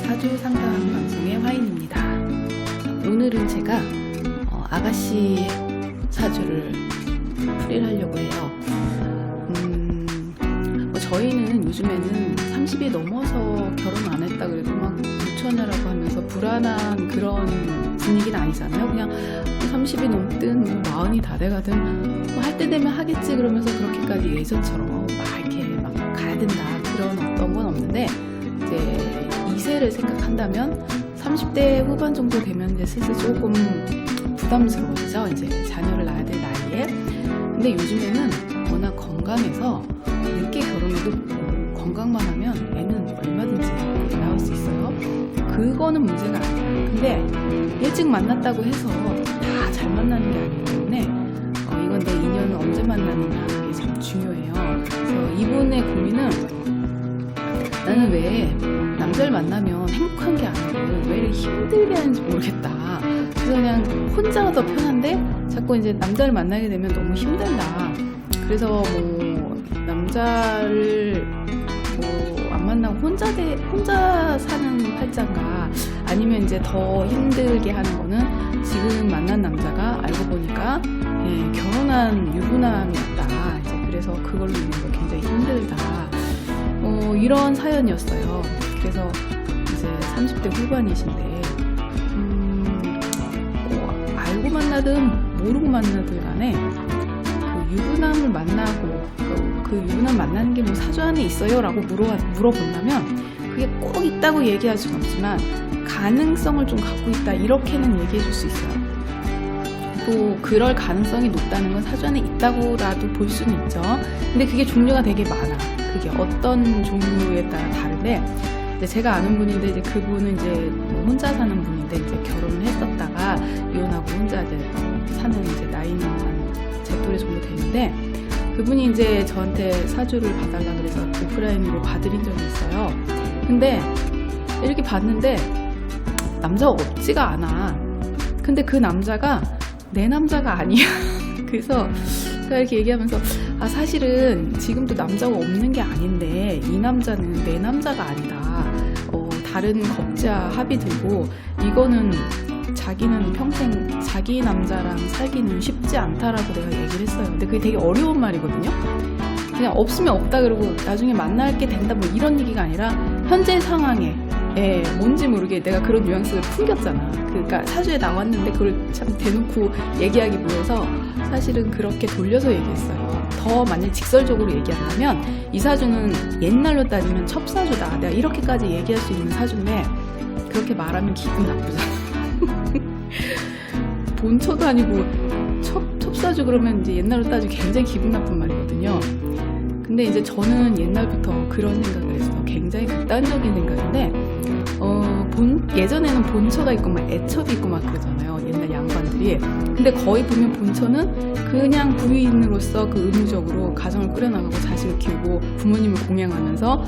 사주 상담 방송의 화인입니다. 오늘은 제가 아가씨 사주를 풀이를 하려고 해요. 저희는 요즘에는 30이 넘어서 결혼 안 했다 그래도 막 무처녀라고 하면서 불안한 그런 분위기는 아니잖아요. 그냥 30이 넘든 뭐 40이 다 돼가든 뭐 할 때 되면 하겠지 그러면서 그렇게까지 예전처럼 막 이렇게 막 가야 된다 그런 어떤 건 없는데, 이제 2세를 생각한다면 30대 후반 정도 되면 이제 슬슬 조금 부담스러워지죠. 이제 자녀를 낳아야 될 나이에. 근데 요즘에는 워낙 건강해서 늦게 결혼해도 건강만 하면 애는 얼마든지 나올 수 있어요. 그거는 문제가 아니에요. 근데 일찍 만났다고 해서 다 잘 만나는 게 아니기 때문에 이건 내 인연을 언제 만나느냐 그게 참 중요해요. 그래서 이분의 고민은, 나는 왜 남자를 만나면 행복한 게 아니고 왜 이렇게 힘들게 하는지 모르겠다. 그래서 그냥 혼자가 더 편한데 자꾸 이제 남자를 만나게 되면 너무 힘들다. 그래서 뭐 남자를 안 만나고 혼자 사는 팔자인가, 아니면 이제 더 힘들게 하는 거는 지금 만난 남자가 알고 보니까 결혼한 유부남이었다. 이제 그래서 그걸로 인해서 굉장히 힘들다. 이런 사연이었어요. 그래서 이제 30대 후반이신데 알고 만나든 모르고 만나든 간에 그 유부남을 만나고 그 유부남 만나는 게 뭐 사주 안에 있어요? 라고 물어본다면 그게 꼭 있다고 얘기할 수는 없지만 가능성을 좀 갖고 있다 이렇게는 얘기해 줄 수 있어요. 또 그럴 가능성이 높다는 건 사주 안에 있다고라도 볼 수는 있죠. 근데 그게 종류가 되게 많아. 그게 어떤 종류에 따라 다른데, 이제 제가 아는 분인데 이제 그분은 이제 뭐 혼자 사는 분인데 이제 결혼을 했었다가 이혼하고 혼자 이제 사는 이제 나이는 한 제 또래 정도 되는데, 그분이 이제 저한테 사주를 봐달라 그래서 오프라인으로 봐드린 적이 있어요. 근데 이렇게 봤는데 남자가 없지가 않아. 근데 그 남자가 내 남자가 아니야. 그래서 제가 이렇게 얘기하면서 사실은 지금도 남자가 없는 게 아닌데 이 남자는 내 남자가 아니다. 다른 겁자 합이 들고 이거는 자기는 평생 자기 남자랑 살기는 쉽지 않다라고 내가 얘기를 했어요. 근데 그게 되게 어려운 말이거든요. 그냥 없으면 없다 그러고 나중에 만날 게 된다 뭐 이런 얘기가 아니라 현재 상황에 뭔지 모르게 내가 그런 뉘앙스를 풍겼잖아. 그러니까 사주에 나왔는데 그걸 참 대놓고 얘기하기 뭐해서 사실은 그렇게 돌려서 얘기했어요. 더 만약 직설적으로 얘기한다면 이 사주는 옛날로 따지면 첩사주다. 내가 이렇게까지 얘기할 수 있는 사주인데 그렇게 말하면 기분 나쁘잖아. 본처도 아니고 첩사주 그러면 이제 옛날로 따지면 굉장히 기분 나쁜 말이거든요. 근데 이제 저는 옛날부터 그런 생각을 했어. 굉장히 극단적인 생각인데 예전에는 본처가 있고 막 애첩이 있고 막 그러잖아요. 옛날 양반들이. 근데 거의 보면 본처는 그냥 부인으로서 그 의무적으로 가정을 꾸려나가고 자식을 키우고 부모님을 공양하면서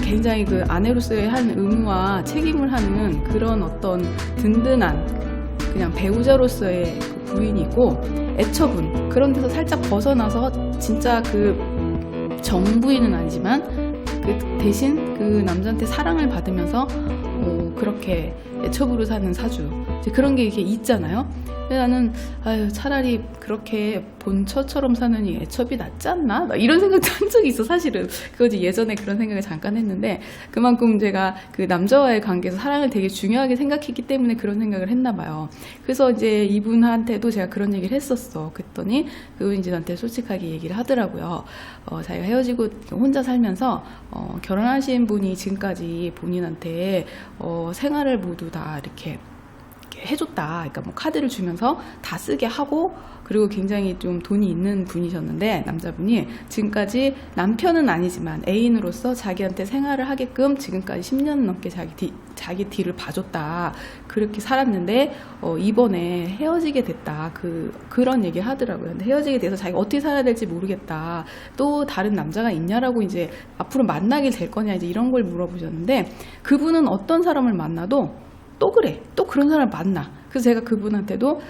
굉장히 그 아내로서의 한 의무와 책임을 하는 그런 어떤 든든한 그냥 배우자로서의 그 부인이 있고, 애처분 그런 데서 살짝 벗어나서 진짜 그 정부인은 아니지만 그 대신 그 남자한테 사랑을 받으면서 그렇게 애첩으로 사는 사주, 이제 그런 게 이렇게 있잖아요. 근데 나는 차라리 그렇게 본처처럼 사느니 애첩이 낫지 않나? 막 이런 생각도 한 적이 있어. 사실은 그거지. 예전에 그런 생각을 잠깐 했는데 그만큼 제가 그 남자와의 관계에서 사랑을 되게 중요하게 생각했기 때문에 그런 생각을 했나 봐요. 그래서 이제 이분한테도 제가 그런 얘기를 했었어. 그랬더니 그분이 이제 저한테 솔직하게 얘기를 하더라고요. 자기가 헤어지고 혼자 살면서 결혼하신 분이 지금까지 본인한테 생활을 모두 다 이렇게 해줬다. 그러니까 뭐 카드를 주면서 다 쓰게 하고, 그리고 굉장히 좀 돈이 있는 분이셨는데 남자분이 지금까지 남편은 아니지만 애인으로서 자기한테 생활을 하게끔 지금까지 10년 넘게 자기 뒤를 봐줬다. 그렇게 살았는데 이번에 헤어지게 됐다. 그런 얘기를 하더라고요. 근데 헤어지게 돼서 자기가 어떻게 살아야 될지 모르겠다. 또 다른 남자가 있냐라고 이제 앞으로 만나게 될 거냐 이제 이런 걸 물어보셨는데, 그분은 어떤 사람을 만나도 또 그래. 또 그런 사람을 만나. 그래서 제가 그분한테도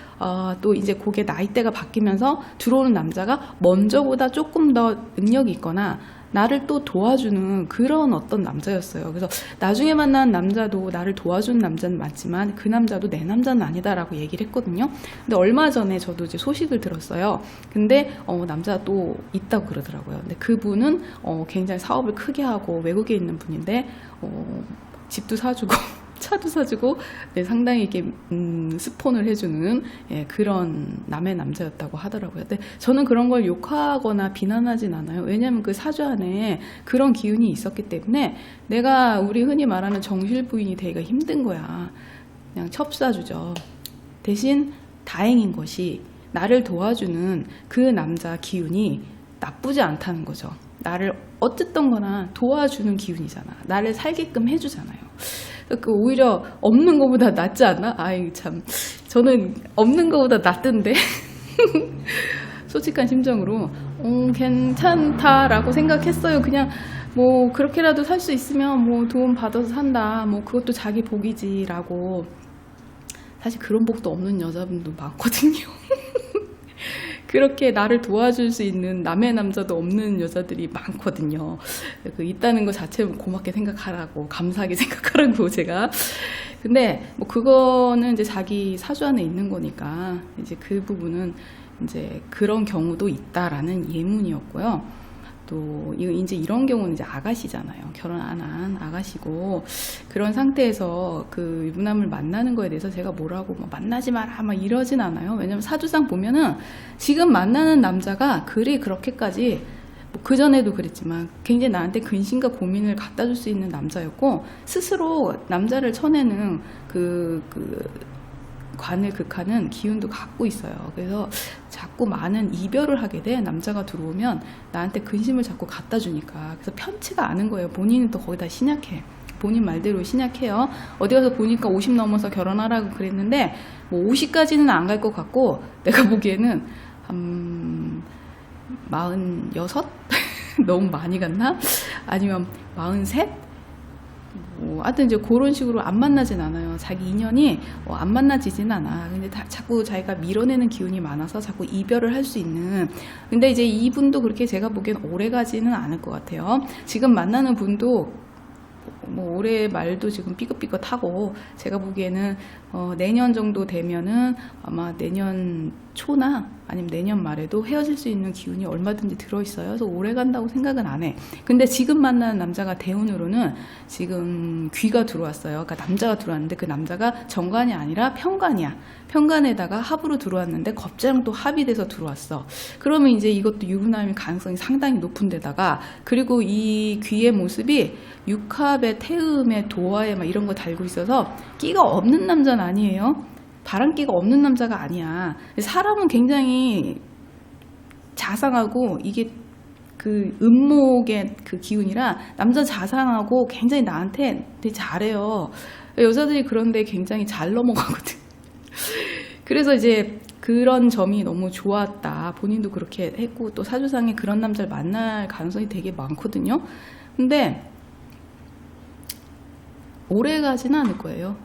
또 이제 그게 나이대가 바뀌면서 들어오는 남자가 먼저보다 조금 더 능력이 있거나 나를 또 도와주는 그런 어떤 남자였어요. 그래서 나중에 만난 남자도 나를 도와주는 남자는 맞지만 그 남자도 내 남자는 아니다라고 얘기를 했거든요. 근데 얼마 전에 저도 이제 소식을 들었어요. 근데 남자가 또 있다고 그러더라고요. 근데 그분은 굉장히 사업을 크게 하고 외국에 있는 분인데 집도 사주고 차도 사주고 상당히 이렇게 스폰을 해주는 그런 남의 남자였다고 하더라고요. 근데 저는 그런 걸 욕하거나 비난하진 않아요. 왜냐하면 그 사주 안에 그런 기운이 있었기 때문에 내가 우리 흔히 말하는 정실 부인이 되기가 힘든 거야. 그냥 첩사주죠. 대신 다행인 것이 나를 도와주는 그 남자 기운이 나쁘지 않다는 거죠. 나를 어쨌든 거나 도와주는 기운이잖아. 나를 살게끔 해주잖아요. 오히려 없는 것보다 낫지 않나? 아이 참, 저는 없는 것보다 낫던데 솔직한 심정으로 괜찮다라고 생각했어요. 그냥 뭐 그렇게라도 살 수 있으면 뭐 도움 받아서 산다, 뭐 그것도 자기 복이지라고. 사실 그런 복도 없는 여자분도 많거든요. 그렇게 나를 도와줄 수 있는 남의 남자도 없는 여자들이 많거든요. 있다는 것 자체를 고맙게 생각하라고, 감사하게 생각하라고 제가. 근데 뭐 그거는 이제 자기 사주 안에 있는 거니까 이제 그 부분은 이제 그런 경우도 있다라는 예문이었고요. 또 이제 이런 경우는 이제 아가씨잖아요. 결혼 안 한 아가씨고, 그런 상태에서 그 유부남을 만나는 거에 대해서 제가 뭐라고 뭐 만나지 마라 막 이러진 않아요. 왜냐면 사주상 보면은 지금 만나는 남자가 그렇게까지 뭐 그전에도 그랬지만 굉장히 나한테 근심과 고민을 갖다 줄 수 있는 남자였고, 스스로 남자를 쳐내는 관을 극하는 기운도 갖고 있어요. 그래서 자꾸 많은 이별을 하게 돼. 남자가 들어오면 나한테 근심을 자꾸 갖다 주니까. 그래서 편치가 않은 거예요. 본인은 또 거기다 신약해. 본인 말대로 신약해요. 어디 가서 보니까 50 넘어서 결혼하라고 그랬는데 뭐 50까지는 안 갈 것 같고, 내가 보기에는 46? 너무 많이 갔나? 아니면 43? 하여튼 이제 그런 식으로 안 만나진 않아요. 자기 인연이 안 만나지진 않아. 근데 자꾸 자기가 밀어내는 기운이 많아서 자꾸 이별을 할 수 있는. 근데 이제 이분도 그렇게 제가 보기엔 오래 가지는 않을 것 같아요. 지금 만나는 분도 뭐 올해 말도 지금 삐끗삐끗하고, 제가 보기에는 내년 정도 되면은 아마 내년 초나 아니면 내년 말에도 헤어질 수 있는 기운이 얼마든지 들어있어요. 그래서 오래 간다고 생각은 안 해. 근데 지금 만나는 남자가 대운으로는 지금 귀가 들어왔어요. 그러니까 남자가 들어왔는데 그 남자가 정관이 아니라 편관이야. 편관에다가 합으로 들어왔는데 겁재랑 또 합이 돼서 들어왔어. 그러면 이제 이것도 유부남일 가능성이 상당히 높은 데다가, 그리고 이 귀의 모습이 육합에 태음에 도화에 막 이런 거 달고 있어서 끼가 없는 남자는 아니에요. 바람기가 없는 남자가 아니야. 사람은 굉장히 자상하고, 이게 그 음목의 그 기운이라 남자 자상하고 굉장히 나한테 되게 잘해요. 여자들이 그런데 굉장히 잘 넘어가거든. 그래서 이제 그런 점이 너무 좋았다. 본인도 그렇게 했고, 또 사주상에 그런 남자를 만날 가능성이 되게 많거든요. 근데 오래 가지는 않을 거예요.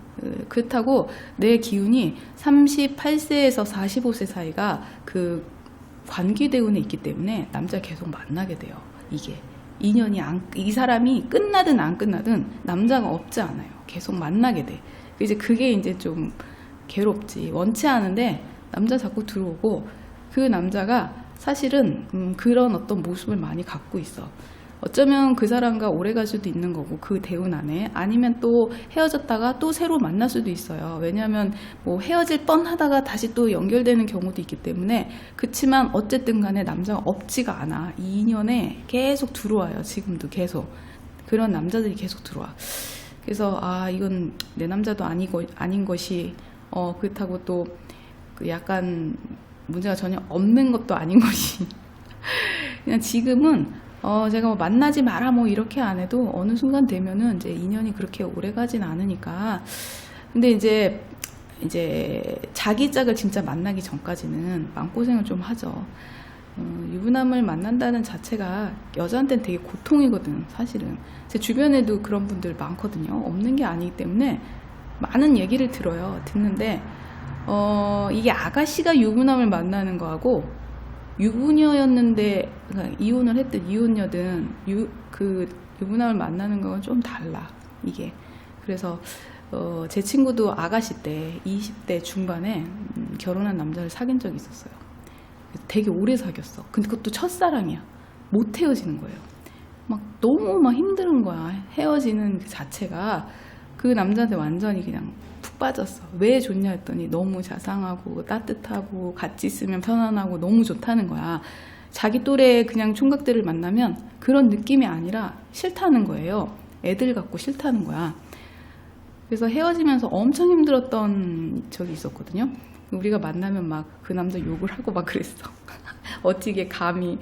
그렇다고 내 기운이 38세에서 45세 사이가 그 관기대운에 있기 때문에 남자 계속 만나게 돼요. 이게 인연이 이 사람이 끝나든 안 끝나든 남자가 없지 않아요. 계속 만나게 돼. 이제 그게 이제 좀 괴롭지. 원치 않은데 남자 자꾸 들어오고, 그 남자가 사실은 그런 어떤 모습을 많이 갖고 있어. 어쩌면 그 사람과 오래 갈 수도 있는 거고, 그 대운 안에. 아니면 또 헤어졌다가 또 새로 만날 수도 있어요. 왜냐하면 뭐 헤어질 뻔하다가 다시 또 연결되는 경우도 있기 때문에. 그치만 어쨌든 간에 남자가 없지가 않아. 이 인연에 계속 들어와요. 지금도 계속 그런 남자들이 계속 들어와. 그래서 이건 내 남자도 아닌 것이 그렇다고 또 그 약간 문제가 전혀 없는 것도 아닌 것이 그냥 지금은 제가 뭐 만나지 마라 뭐 이렇게 안 해도 어느 순간 되면은 이제 인연이 그렇게 오래 가진 않으니까. 근데 이제 자기 짝을 진짜 만나기 전까지는 마음고생을 좀 하죠. 유부남을 만난다는 자체가 여자한테는 되게 고통이거든. 사실은 제 주변에도 그런 분들 많거든요. 없는 게 아니기 때문에 많은 얘기를 들어요. 듣는데 이게 아가씨가 유부남을 만나는 거하고 유부녀였는데 그러니까 이혼을 했든 이혼녀든 유부남을 만나는 건 좀 달라 이게. 그래서 제 친구도 아가씨 때 20대 중반에 결혼한 남자를 사귄 적이 있었어요. 되게 오래 사귀었어. 근데 그것도 첫사랑이야. 못 헤어지는 거예요. 막 너무 막 힘든 거야. 헤어지는 그 자체가. 그 남자한테 완전히 그냥 푹 빠졌어. 왜 좋냐 했더니 너무 자상하고 따뜻하고 같이 있으면 편안하고 너무 좋다는 거야. 자기 또래 그냥 총각들을 만나면 그런 느낌이 아니라 싫다는 거예요. 애들 갖고 싫다는 거야. 그래서 헤어지면서 엄청 힘들었던 적이 있었거든요. 우리가 만나면 막 그 남자 욕을 하고 막 그랬어. 어떻게 감히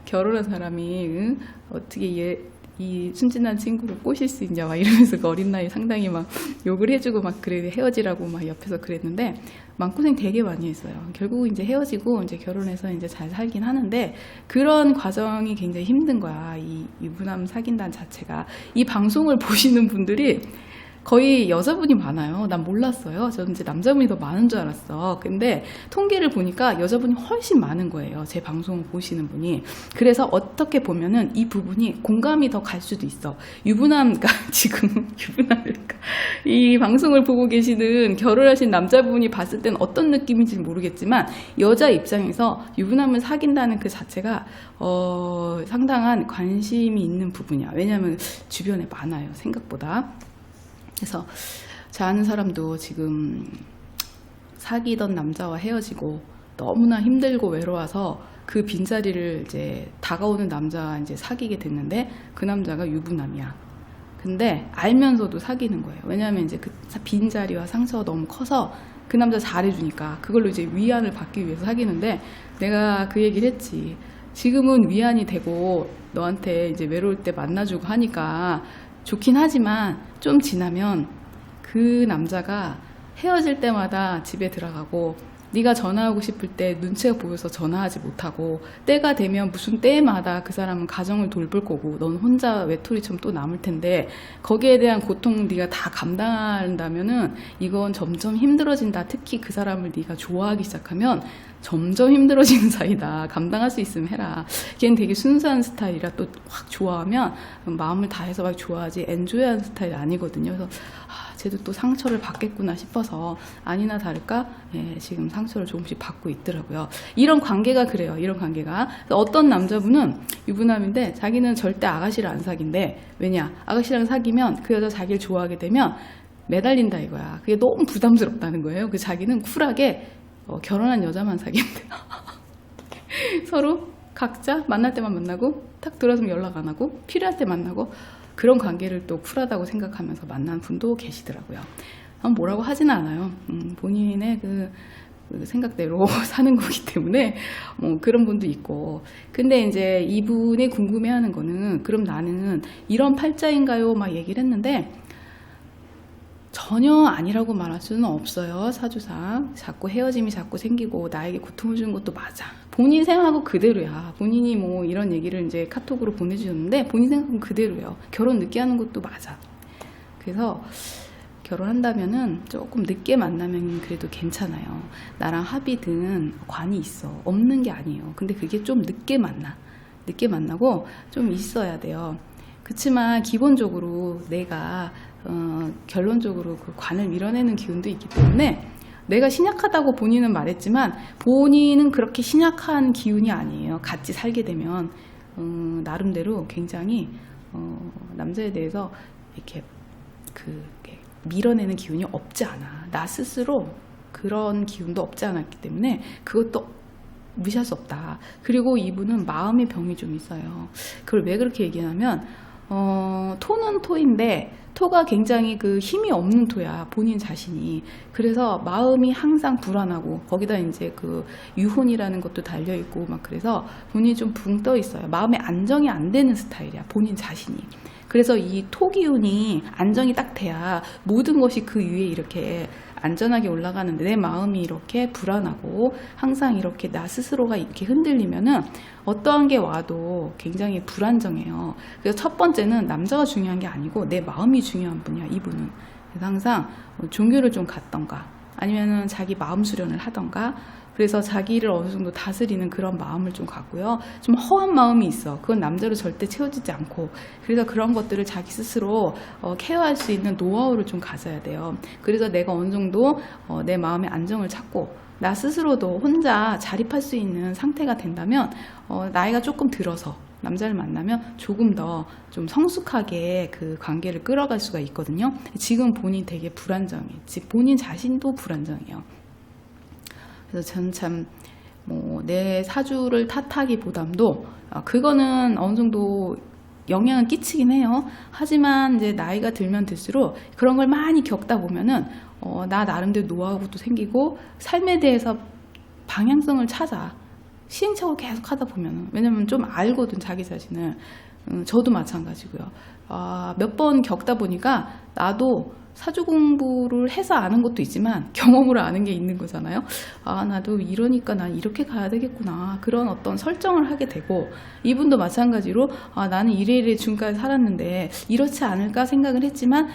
결혼한 사람이 어떻게 이 순진한 친구를 꼬실 수 있냐 막 이러면서 그 어린 나이에 상당히 막 욕을 해주고 막 그래 헤어지라고 막 옆에서 그랬는데 마음고생 되게 많이 했어요. 결국 이제 헤어지고 이제 결혼해서 이제 잘 살긴 하는데 그런 과정이 굉장히 힘든 거야. 이 유부남 사귄다는 자체가. 이 방송을 보시는 분들이 거의 여자분이 많아요. 난 몰랐어요. 저는 이제 남자분이 더 많은 줄 알았어. 근데 통계를 보니까 여자분이 훨씬 많은 거예요. 제 방송을 보시는 분이. 그래서 어떻게 보면은 이 부분이 공감이 더 갈 수도 있어. 유부남가 지금 유부남일까? 이 방송을 보고 계시는 결혼하신 남자분이 봤을 땐 어떤 느낌인지 모르겠지만 여자 입장에서 유부남을 사귄다는 그 자체가 상당한 관심이 있는 부분이야. 왜냐하면 주변에 많아요. 생각보다. 그래서 제 아는 사람도 지금 사귀던 남자와 헤어지고 너무나 힘들고 외로워서 그 빈자리를 이제 다가오는 남자 이제 사귀게 됐는데 그 남자가 유부남이야. 근데 알면서도 사귀는 거예요. 왜냐하면 이제 그 빈자리와 상처가 너무 커서 그 남자 잘해주니까 그걸로 이제 위안을 받기 위해서 사귀는데 내가 그 얘기를 했지. 지금은 위안이 되고 너한테 이제 외로울 때 만나주고 하니까 좋긴 하지만 좀 지나면 그 남자가 헤어질 때마다 집에 들어가고 네가 전화하고 싶을 때 눈치가 보여서 전화하지 못하고 때가 되면 무슨 때마다 그 사람은 가정을 돌볼 거고 넌 혼자 외톨이처럼 또 남을 텐데 거기에 대한 고통 네가 다 감당한다면은 이건 점점 힘들어진다. 특히 그 사람을 네가 좋아하기 시작하면 점점 힘들어지는 사이다. 감당할 수 있으면 해라. 걔는 되게 순수한 스타일이라 또 확 좋아하면 마음을 다해서 막 좋아하지 엔조이하는 스타일이 아니거든요. 그래서 쟤도 또 상처를 받겠구나 싶어서 아니나 다를까 지금 상처를 조금씩 받고 있더라고요. 이런 관계가 그래요. 이런 관계가. 어떤 남자분은 유부남인데 자기는 절대 아가씨를 안 사귄대. 왜냐? 아가씨랑 사귀면 그 여자 자기를 좋아하게 되면 매달린다 이거야. 그게 너무 부담스럽다는 거예요. 그 자기는 쿨하게 결혼한 여자만 사귄대요. 서로 각자 만날 때만 만나고 탁 들어서면 연락 안 하고 필요할 때 만나고 그런 관계를 또 쿨하다고 생각하면서 만난 분도 계시더라고요. 뭐라고 하지는 않아요. 본인의 그 생각대로 사는 거기 때문에 그런 분도 있고. 근데 이제 이분이 궁금해하는 거는 그럼 나는 이런 팔자인가요? 막 얘기를 했는데 전혀 아니라고 말할 수는 없어요. 사주상 자꾸 헤어짐이 자꾸 생기고 나에게 고통을 주는 것도 맞아. 본인 생각하고 그대로야. 본인이 뭐 이런 얘기를 이제 카톡으로 보내주셨는데 본인 생각은 그대로예요. 결혼 늦게 하는 것도 맞아. 그래서 결혼한다면은 조금 늦게 만나면 그래도 괜찮아요. 나랑 합이든 관이 있어. 없는 게 아니에요. 근데 그게 좀 늦게 만나고 좀 있어야 돼요. 그렇지만 기본적으로 내가 결론적으로 그 관을 밀어내는 기운도 있기 때문에 내가 신약하다고 본인은 말했지만 본인은 그렇게 신약한 기운이 아니에요. 같이 살게 되면 나름대로 굉장히 남자에 대해서 이렇게 밀어내는 기운이 없지 않아. 나 스스로 그런 기운도 없지 않았기 때문에 그것도 무시할 수 없다. 그리고 이분은 마음의 병이 좀 있어요. 그걸 왜 그렇게 얘기하냐면 토는 토인데 토가 굉장히 그 힘이 없는 토야. 본인 자신이. 그래서 마음이 항상 불안하고 거기다 이제 그 유혼이라는 것도 달려 있고 막 그래서 본인이 좀 붕 떠 있어요. 마음의 안정이 안 되는 스타일이야. 본인 자신이. 그래서 이 토 기운이 안정이 딱 돼야 모든 것이 그 위에 이렇게 안전하게 올라가는데 내 마음이 이렇게 불안하고 항상 이렇게 나 스스로가 이렇게 흔들리면은 어떠한 게 와도 굉장히 불안정해요. 그래서 첫 번째는 남자가 중요한 게 아니고 내 마음이 중요한 분이야, 이분은. 그래서 항상 종교를 좀 갖던가 아니면은 자기 마음 수련을 하던가 그래서 자기를 어느 정도 다스리는 그런 마음을 좀 갖고요. 좀 허한 마음이 있어. 그건 남자로 절대 채워지지 않고. 그래서 그런 것들을 자기 스스로 케어할 수 있는 노하우를 좀 가져야 돼요. 그래서 내가 어느 정도 내 마음의 안정을 찾고 나 스스로도 혼자 자립할 수 있는 상태가 된다면 나이가 조금 들어서 남자를 만나면 조금 더 좀 성숙하게 그 관계를 끌어갈 수가 있거든요. 지금 본인 되게 불안정해. 본인 자신도 불안정해요. 그래서 저는 참 내 사주를 탓하기보담도 그거는 어느 정도 영향을 끼치긴 해요. 하지만 이제 나이가 들면 들수록 그런 걸 많이 겪다 보면은 나 나름대로 노하우도 생기고 삶에 대해서 방향성을 찾아 시행착오를 계속 하다 보면은, 왜냐면 좀 알거든 자기 자신을. 저도 마찬가지고요. 몇 번 겪다 보니까 나도 사주 공부를 해서 아는 것도 있지만 경험으로 아는 게 있는 거잖아요. 나도 이러니까 난 이렇게 가야 되겠구나. 그런 어떤 설정을 하게 되고, 이분도 마찬가지로 나는 이래 지금까지 살았는데 이렇지 않을까 생각을 했지만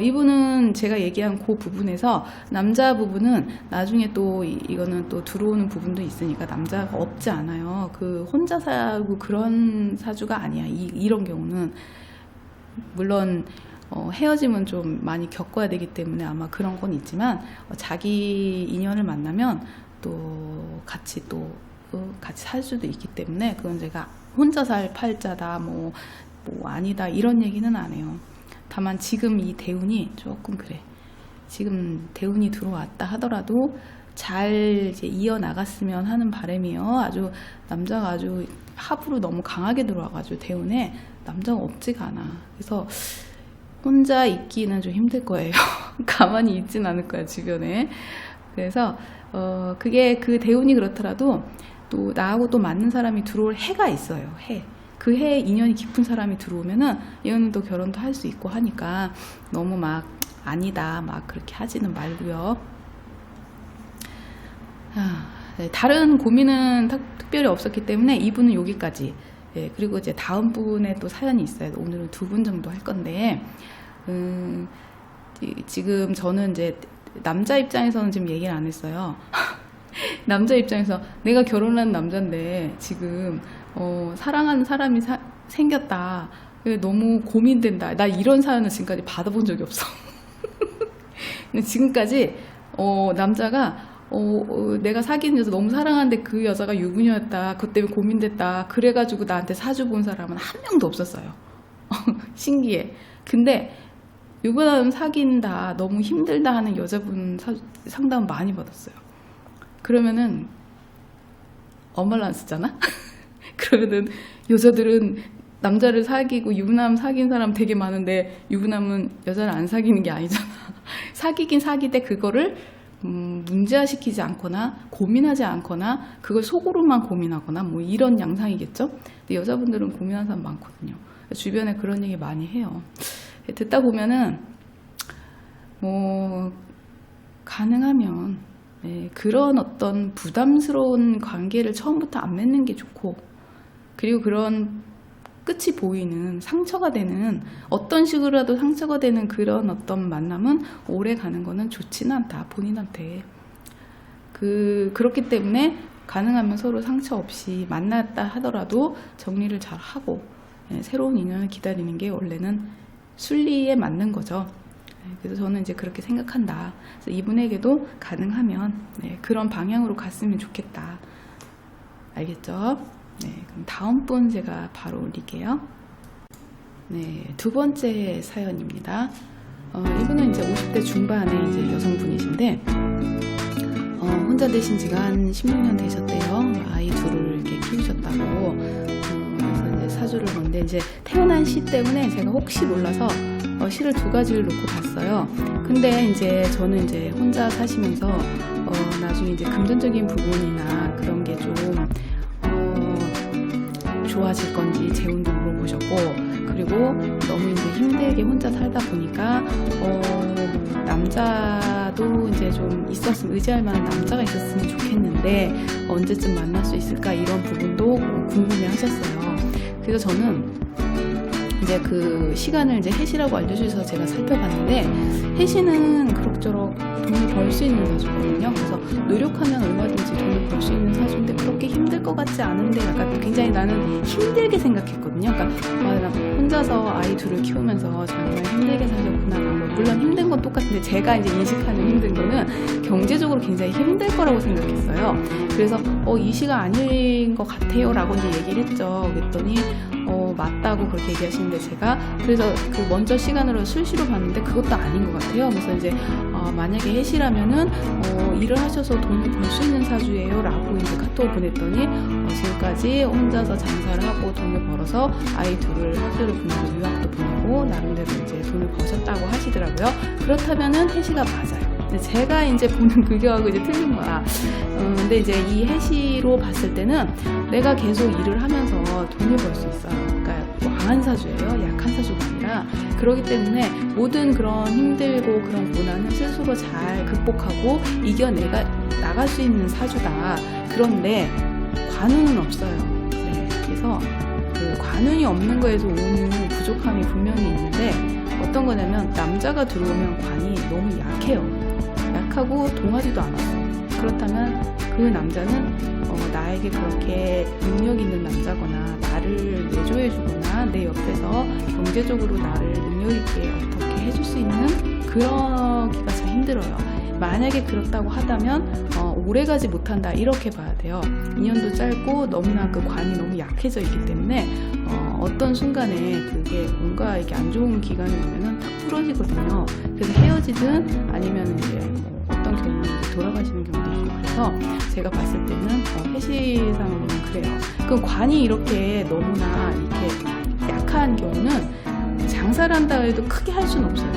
이분은 제가 얘기한 그 부분에서 남자 부분은 나중에 또 이거는 또 들어오는 부분도 있으니까 남자가 없지 않아요. 그 혼자 살고 그런 사주가 아니야. 이런 경우는 물론 헤어짐은 좀 많이 겪어야 되기 때문에 아마 그런 건 있지만 자기 인연을 만나면 또 같이 살 수도 있기 때문에, 그건 제가 혼자 살 팔자다 뭐 아니다 이런 얘기는 안 해요. 다만 지금 이 대운이 조금 그래. 지금 대운이 들어왔다 하더라도 잘 이제 이어나갔으면 하는 바람이에요. 아주 남자가 아주 합으로 너무 강하게 들어와가지고 대운에 남자가 없지가 않아. 그래서 혼자 있기는 좀 힘들 거예요. 가만히 있진 않을 거야 주변에. 그래서 그게 그 대운이 그렇더라도 또 나하고 또 맞는 사람이 들어올 해가 있어요. 그 해에 인연이 깊은 사람이 들어오면은 이거는 또 결혼도 할 수 있고 하니까 너무 막 아니다 막 그렇게 하지는 말고요. 다른 고민은 특별히 없었기 때문에 이분은 여기까지. 그리고 이제 다음 분에 또 사연이 있어요. 오늘은 2분 정도 할 건데, 지금 저는 이제 남자 입장에서는 지금 얘기를 안 했어요. 남자 입장에서 내가 결혼한 남자인데 지금 사랑하는 사람이 생겼다. 너무 고민된다. 나 이런 사연을 지금까지 받아본 적이 없어. 지금까지 남자가 내가 사귀는 여자 너무 사랑하는데 그 여자가 유부녀였다. 그것 때문에 고민됐다. 그래가지고 나한테 사주 본 사람은 한 명도 없었어요. 신기해. 근데 유부남 사귄다, 너무 힘들다 하는 여자분 상담 많이 받았어요. 그러면은 어멀란스잖아? 그러면은 여자들은 남자를 사귀고 유부남 사귄 사람 되게 많은데 유부남은 여자를 안 사귀는 게 아니잖아. 사귀긴 사귀되 그거를 문제화시키지 않거나 고민하지 않거나 그걸 속으로만 고민하거나 뭐 이런 양상이겠죠. 근데 여자분들은 고민하는 사람 많거든요. 주변에 그런 얘기 많이 해요. 듣다 보면은 가능하면 그런 어떤 부담스러운 관계를 처음부터 안 맺는 게 좋고, 그리고 그런 끝이 보이는 상처가 되는 어떤 식으로라도 상처가 되는 그런 어떤 만남은 오래 가는 거는 좋지는 않다. 본인한테. 그렇기 때문에 가능하면 서로 상처 없이 만났다 하더라도 정리를 잘 하고 새로운 인연을 기다리는 게 원래는 순리에 맞는 거죠. 그래서 저는 이제 그렇게 생각한다. 그래서 이분에게도 가능하면 그런 방향으로 갔으면 좋겠다. 알겠죠? 그럼 다음 분 제가 바로 올릴게요. 2번째 사연입니다. 이분은 이제 50대 중반의 이제 여성분이신데, 혼자 되신 지가 한 16년 되셨대요. 아이 둘을 이렇게 키우셨다고. 그래서 이제 사주를 보는데, 이제 태어난 시 때문에 제가 혹시 몰라서 시를 2가지를 놓고 봤어요. 근데 이제 저는 이제 혼자 사시면서 나중에 이제 금전적인 부분이나 그런 게 좀 좋아질 건지 재운도 물어보셨고, 그리고 너무 이제 힘들게 혼자 살다 보니까 남자도 이제 좀 있었으면, 의지할 만한 남자가 있었으면 좋겠는데 언제쯤 만날 수 있을까, 이런 부분도 궁금해 하셨어요. 그래서 저는 이제 그 시간을 이제 해시라고 알려주셔서 제가 살펴봤는데, 해시는 그럭저럭 돈을 벌 수 있는 사주거든요. 그래서 노력하면 얼마든지 돈을 벌 수 있는 사주인데 그렇게 힘들 것 같지 않은데, 약간 굉장히 나는 힘들게 생각했거든요. 그러니까 나 혼자서 아이 둘을 키우면서 정말 힘들게 살렸구나. 물론 힘든 건 똑같은데 제가 이제 인식하는 힘든 거는 경제적으로 굉장히 힘들 거라고 생각했어요. 그래서 이 시가 아닌 것 같아요 라고 이제 얘기를 했죠. 그랬더니 맞다고 그렇게 얘기하시는데, 제가 그래서 그 먼저 시간으로 술시로 봤는데 그것도 아닌 것 같아요. 그래서 이제 만약에 해시라면은 일을 하셔서 돈을 벌 수 있는 사주예요 라고 이제 카톡을 보냈더니, 지금까지 혼자서 장사를 하고 돈을 벌어서 아이 둘을 학교를 보내고 유학도 보내고 나름대로 이제 돈을 버셨다고 하시더라고요. 그렇다면은 해시가 맞아요. 근데 제가 이제 보는 그거하고 이제 틀린 거야. 근데 이제 이 해시로 봤을 때는 내가 계속 일을 하면서 돈을 벌 수 있어요. 그러니까 왕한 사주예요. 약한 사주가 아니라. 그렇기 때문에 모든 그런 힘들고 그런 고난을 스스로 잘 극복하고 이겨내가 나갈 수 있는 사주다. 그런데 관운은 없어요. 네, 그래서 그 관운이 없는 거에서 오는 부족함이 분명히 있는데, 어떤 거냐면 남자가 들어오면 관이 너무 약해요. 약하고 동하지도 않았어. 그렇다면 그 남자는 나에게 그렇게 능력 있는 남자거나 나를 내조해주거나 내 옆에서 경제적으로 나를 능력 있게 어떻게 해줄 수 있는 그러기가 참 힘들어요. 만약에 그렇다고 하다면 오래가지 못한다 이렇게 봐야 돼요. 2년도 짧고 너무나 그 관이 너무 약해져 있기 때문에 어떤 순간에 그게 뭔가 이렇게 안 좋은 기간이 오면은 탁 부러지거든요. 그래서 헤어지든 아니면 이제 어떤 경우는 이제 돌아가시는 경우도 있고, 그래서 제가 봤을 때는 해시상으로는 그래요. 그럼 관이 이렇게 너무나 이렇게 약한 경우는 장사를 한다 해도 크게 할 수는 없어요.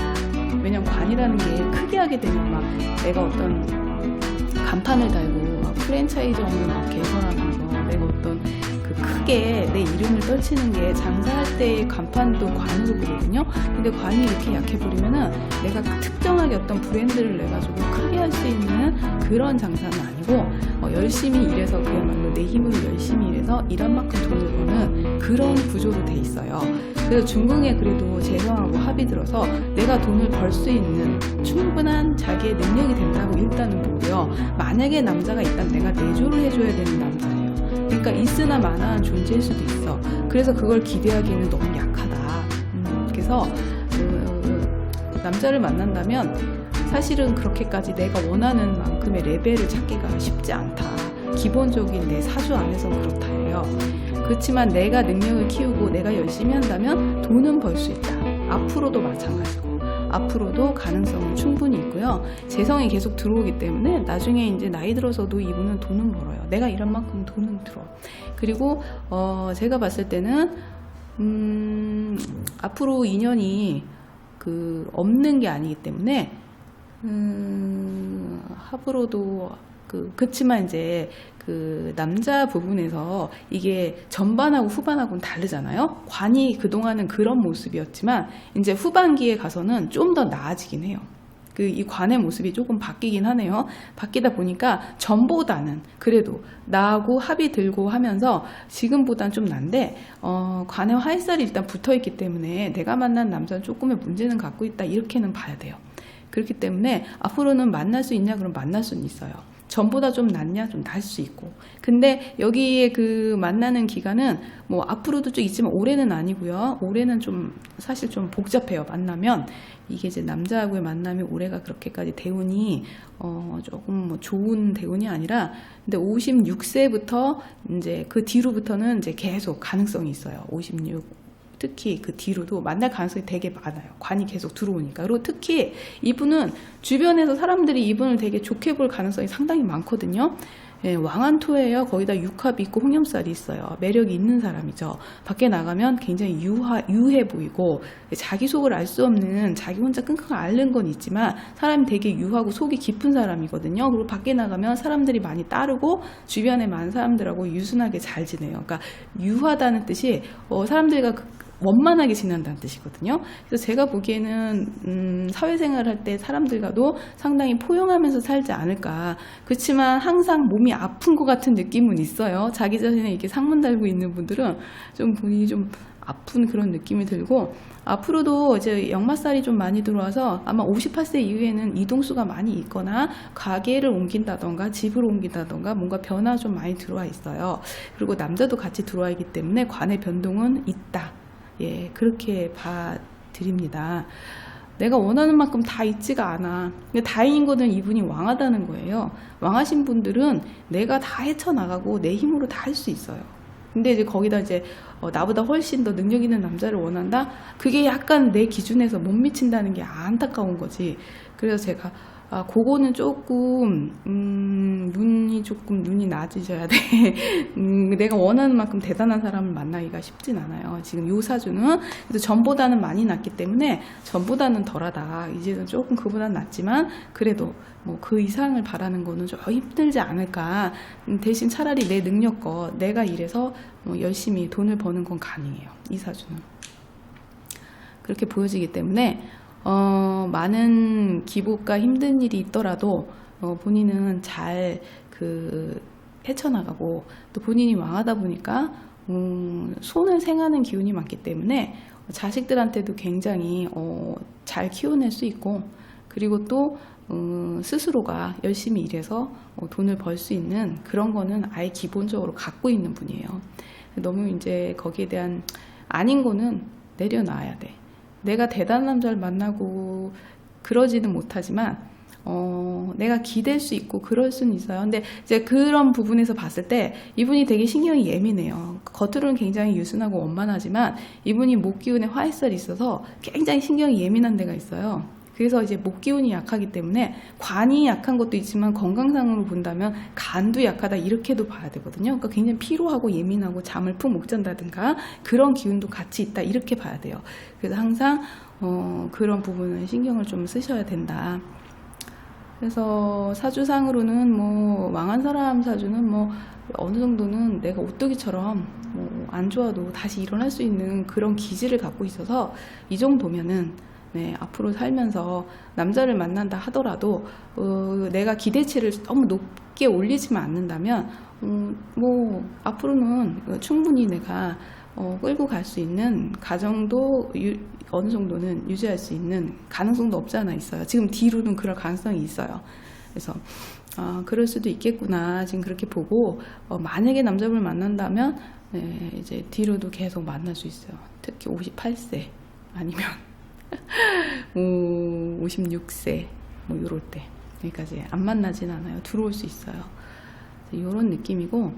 왜냐면 관이라는 게 크게 하게 되면 막 내가 어떤 간판을 달고 막 프랜차이즈점을 막 개설하는 거, 내가 어떤 그 크게 내 이름을 떨치는 게 장사할 때의 간판도 관으로 보거든요. 근데 관이 이렇게 약해버리면은 내가 특정하게 어떤 브랜드를 내가지고 크게 할 수 있는 그런 장사는 아니고, 열심히 일해서 그야말로 내 힘으로 열심히 일해서 일한 만큼 돈을 버는 그런 구조로 돼 있어요. 그래서 중궁에 그래도 재성하고 합이 들어서 내가 돈을 벌 수 있는 충분한 자기의 능력이 된다고 일단은 보고요. 만약에 남자가 있다면 내가 내조를 해줘야 되는 남자예요. 그러니까 있으나 마나한 존재일 수도 있어. 그래서 그걸 기대하기에는 너무 약하다. 그래서 남자를 만난다면 사실은 그렇게까지 내가 원하는 만큼의 레벨을 찾기가 쉽지 않다. 기본적인 내 사주 안에서는 그렇다 해요. 그렇지만 내가 능력을 키우고 내가 열심히 한다면 돈은 벌 수 있다. 앞으로도 마찬가지고, 앞으로도 가능성은 충분히 있고요. 재성이 계속 들어오기 때문에 나중에 이제 나이 들어서도 이분은 돈은 벌어요. 내가 일한 만큼 돈은 들어. 그리고 제가 봤을 때는 앞으로 2년이 없는 게 아니기 때문에 합으로도 그렇지만 이제 그 남자 부분에서 이게 전반하고 후반하고는 다르잖아요. 관이 그동안은 그런 모습이었지만 이제 후반기에 가서는 좀 더 나아지긴 해요. 이 관의 모습이 조금 바뀌긴 하네요. 바뀌다 보니까 전보다는 그래도 나하고 합이 들고 하면서 지금보단 좀 난데, 관의 화해살이 일단 붙어있기 때문에 내가 만난 남자는 조금의 문제는 갖고 있다 이렇게는 봐야 돼요. 그렇기 때문에 앞으로는 만날 수 있냐? 그럼 만날 수는 있어요. 전보다 좀 낫냐? 좀 나을 수 있고. 근데 여기에 그 만나는 기간은 뭐 앞으로도 좀 있지만 올해는 아니고요. 올해는 좀 사실 좀 복잡해요. 만나면 이게 이제 남자하고의 만남이 올해가 그렇게까지 대운이 조금 뭐 좋은 대운이 아니라, 근데 56세부터 이제 그 뒤로부터는 이제 계속 가능성이 있어요. 56 특히 그 뒤로도 만날 가능성이 되게 많아요. 관이 계속 들어오니까. 그리고 특히 이분은 주변에서 사람들이 이분을 되게 좋게 볼 가능성이 상당히 많거든요. 예, 왕한토예요. 거기다 육합이 있고 홍염살이 있어요. 매력이 있는 사람이죠. 밖에 나가면 굉장히 유해 보이고, 자기 속을 알 수 없는, 자기 혼자 끙끙 앓는 건 있지만 사람이 되게 유하고 속이 깊은 사람이거든요. 그리고 밖에 나가면 사람들이 많이 따르고 주변에 많은 사람들하고 유순하게 잘 지내요. 그러니까 유하다는 뜻이 사람들과 원만하게 지낸다는 뜻이거든요. 그래서 제가 보기에는 사회생활을 할 때 사람들과도 상당히 포용하면서 살지 않을까. 그렇지만 항상 몸이 아픈 것 같은 느낌은 있어요. 자기 자신에 이렇게 상문 달고 있는 분들은 좀 본인이 좀 아픈 그런 느낌이 들고, 앞으로도 이제 역마살이 좀 많이 들어와서 아마 58세 이후에는 이동수가 많이 있거나 가게를 옮긴다던가 집을 옮긴다던가 뭔가 변화 좀 많이 들어와 있어요. 그리고 남자도 같이 들어와 있기 때문에 관의 변동은 있다. 예, 그렇게 봐드립니다. 내가 원하는 만큼 다 있지가 않아. 근데 다행인 거는 이분이 왕하다는 거예요. 왕하신 분들은 내가 다 헤쳐나가고 내 힘으로 다 할 수 있어요. 근데 이제 거기다 이제 나보다 훨씬 더 능력 있는 남자를 원한다? 그게 약간 내 기준에서 못 미친다는 게 안타까운 거지. 그래서 제가 그거는 조금 눈이 낮으셔야 돼. 내가 원하는 만큼 대단한 사람을 만나기가 쉽진 않아요. 지금 요 사주는 그래서 전보다는 많이 낫기 때문에 전보다는 덜하다. 이제는 조금 그보다는 낫지만 그래도 뭐 그 이상을 바라는 거는 좀 힘들지 않을까. 대신 차라리 내 능력껏 내가 일해서 열심히 돈을 버는 건 가능해요. 이 사주는 그렇게 보여지기 때문에 많은 기복과 힘든 일이 있더라도 본인은 잘 헤쳐나가고, 또 본인이 왕하다 보니까 손을 생하는 기운이 많기 때문에 자식들한테도 굉장히 잘 키워낼 수 있고, 그리고 또 스스로가 열심히 일해서 돈을 벌 수 있는 그런 거는 아예 기본적으로 갖고 있는 분이에요. 너무 이제 거기에 대한 아닌 거는 내려놔야 돼. 내가 대단한 남자를 만나고 그러지는 못하지만 내가 기댈 수 있고 그럴 수는 있어요. 근데 이제 그런 부분에서 봤을 때 이분이 되게 신경이 예민해요. 겉으로는 굉장히 유순하고 원만하지만 이분이 목 기운에 화해살이 있어서 굉장히 신경이 예민한 데가 있어요. 그래서 이제 목 기운이 약하기 때문에 관이 약한 것도 있지만 건강상으로 본다면 간도 약하다 이렇게도 봐야 되거든요. 그러니까 굉장히 피로하고 예민하고 잠을 푹 못 잔다든가 그런 기운도 같이 있다 이렇게 봐야 돼요. 그래서 항상 그런 부분은 신경을 좀 쓰셔야 된다. 그래서 사주상으로는 뭐 왕한 사람 사주는 뭐 어느 정도는 내가 오뚜기처럼 뭐 안 좋아도 다시 일어날 수 있는 그런 기질을 갖고 있어서 이 정도면은 네, 앞으로 살면서 남자를 만난다 하더라도 내가 기대치를 너무 높게 올리지만 않는다면 뭐 앞으로는 충분히 내가 끌고 갈 수 있는 가정도 어느 정도는 유지할 수 있는 가능성도 없지 않아 있어요. 지금 뒤로는 그럴 가능성이 있어요. 그래서 그럴 수도 있겠구나 지금 그렇게 보고 만약에 남자분을 만난다면 네, 이제 뒤로도 계속 만날 수 있어요. 특히 58세 아니면 56세 뭐 요럴 때 여기까지 안 만나진 않아요. 들어올 수 있어요. 이런 느낌이고,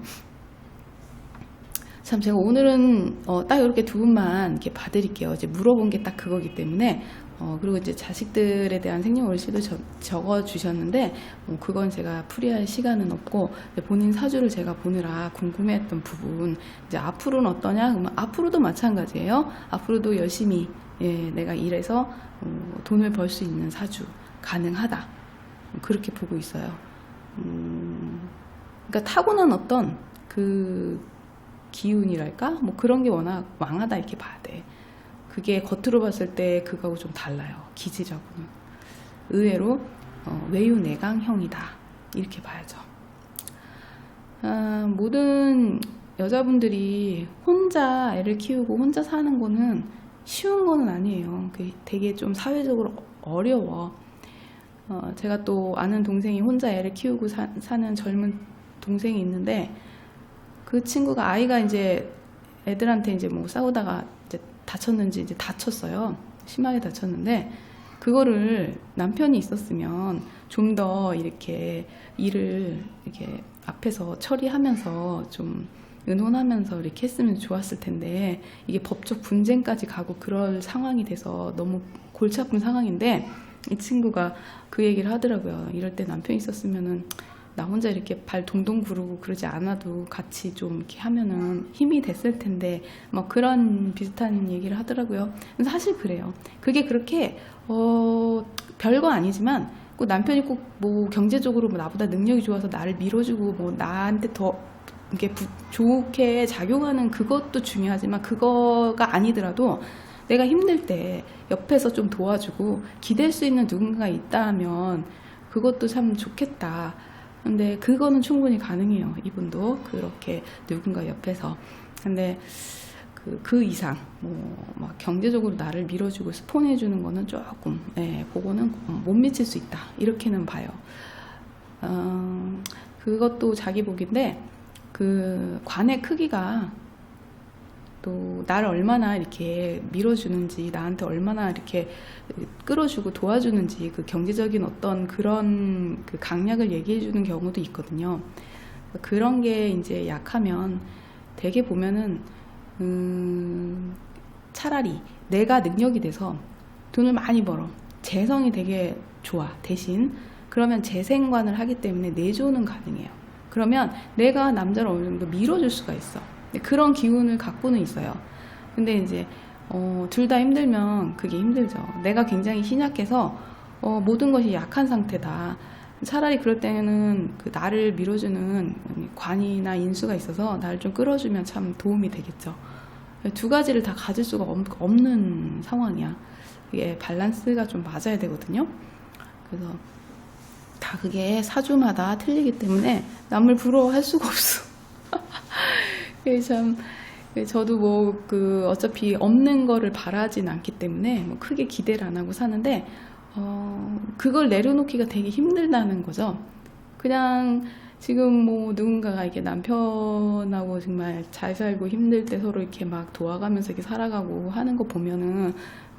참 제가 오늘은 딱 이렇게 두 분만 이렇게 봐드릴게요. 이제 물어본 게 딱 그거기 때문에 그리고 이제 자식들에 대한 생년월일도 적어 주셨는데 그건 제가 풀이할 시간은 없고, 본인 사주를 제가 보느라 궁금해했던 부분, 이제 앞으로는 어떠냐? 그러면 앞으로도 마찬가지예요. 앞으로도 열심히 내가 일해서 돈을 벌 수 있는 사주 가능하다 그렇게 보고 있어요. 그러니까 타고난 어떤 그 기운이랄까 뭐 그런 게 워낙 왕하다 이렇게 봐야 돼. 그게 겉으로 봤을 때 그거하고 좀 달라요. 기질하고는 의외로 외유내강형이다 이렇게 봐야죠. 모든 여자분들이 혼자 애를 키우고 혼자 사는 거는 쉬운 거는 아니에요. 되게 좀 사회적으로 어려워. 제가 또 아는 동생이 혼자 애를 키우고 사는 젊은 동생이 있는데, 그 친구가 아이가 이제 애들한테 이제 뭐 싸우다가 이제 다쳤는지 이제 다쳤어요. 심하게 다쳤는데, 그거를 남편이 있었으면 좀 더 이렇게 일을 이렇게 앞에서 처리하면서 좀 의논하면서 이렇게 했으면 좋았을 텐데, 이게 법적 분쟁까지 가고 그럴 상황이 돼서 너무 골치 아픈 상황인데, 이 친구가 그 얘기를 하더라고요. 이럴 때 남편이 있었으면은 나 혼자 이렇게 발 동동 구르고 그러지 않아도 같이 좀 이렇게 하면은 힘이 됐을 텐데, 뭐 그런 비슷한 얘기를 하더라고요. 사실 그래요. 그게 그렇게 별거 아니지만 꼭 남편이 꼭 뭐 경제적으로 뭐 나보다 능력이 좋아서 나를 밀어주고 뭐 나한테 더 이렇게 좋게 작용하는 그것도 중요하지만, 그거가 아니더라도 내가 힘들 때 옆에서 좀 도와주고 기댈 수 있는 누군가가 있다면 그것도 참 좋겠다. 근데 그거는 충분히 가능해요. 이분도 그렇게 누군가 옆에서. 근데 그 이상 막 경제적으로 나를 밀어주고 스폰해주는 거는 조금 그거는 못 미칠 수 있다 이렇게는 봐요. 그것도 자기 복인데 그 관의 크기가 또 나를 얼마나 이렇게 밀어주는지 나한테 얼마나 이렇게 끌어주고 도와주는지 그 경제적인 어떤 그런 그 강약을 얘기해주는 경우도 있거든요. 그런 게 이제 약하면 되게 보면은 차라리 내가 능력이 돼서 돈을 많이 벌어 재성이 되게 좋아 대신 그러면 재생관을 하기 때문에 내조는 가능해요. 그러면 내가 남자를 어느 정도 밀어줄 수가 있어. 그런 기운을 갖고는 있어요. 근데 이제 둘 다 힘들면 그게 힘들죠. 내가 굉장히 신약해서 모든 것이 약한 상태다. 차라리 그럴 때는 그 나를 밀어주는 관이나 인수가 있어서 나를 좀 끌어주면 참 도움이 되겠죠. 두 가지를 다 가질 수가 없는 상황이야. 이게 밸런스가 좀 맞아야 되거든요. 그래서 다 그게 사주마다 틀리기 때문에 남을 부러워할 수가 없어. 참 저도 어차피 없는 거를 바라진 않기 때문에 크게 기대를 안 하고 사는데 그걸 내려놓기가 되게 힘들다는 거죠. 그냥 지금 누군가가 이렇게 남편하고 정말 잘 살고 힘들 때 서로 이렇게 막 도와가면서 이렇게 살아가고 하는 거 보면은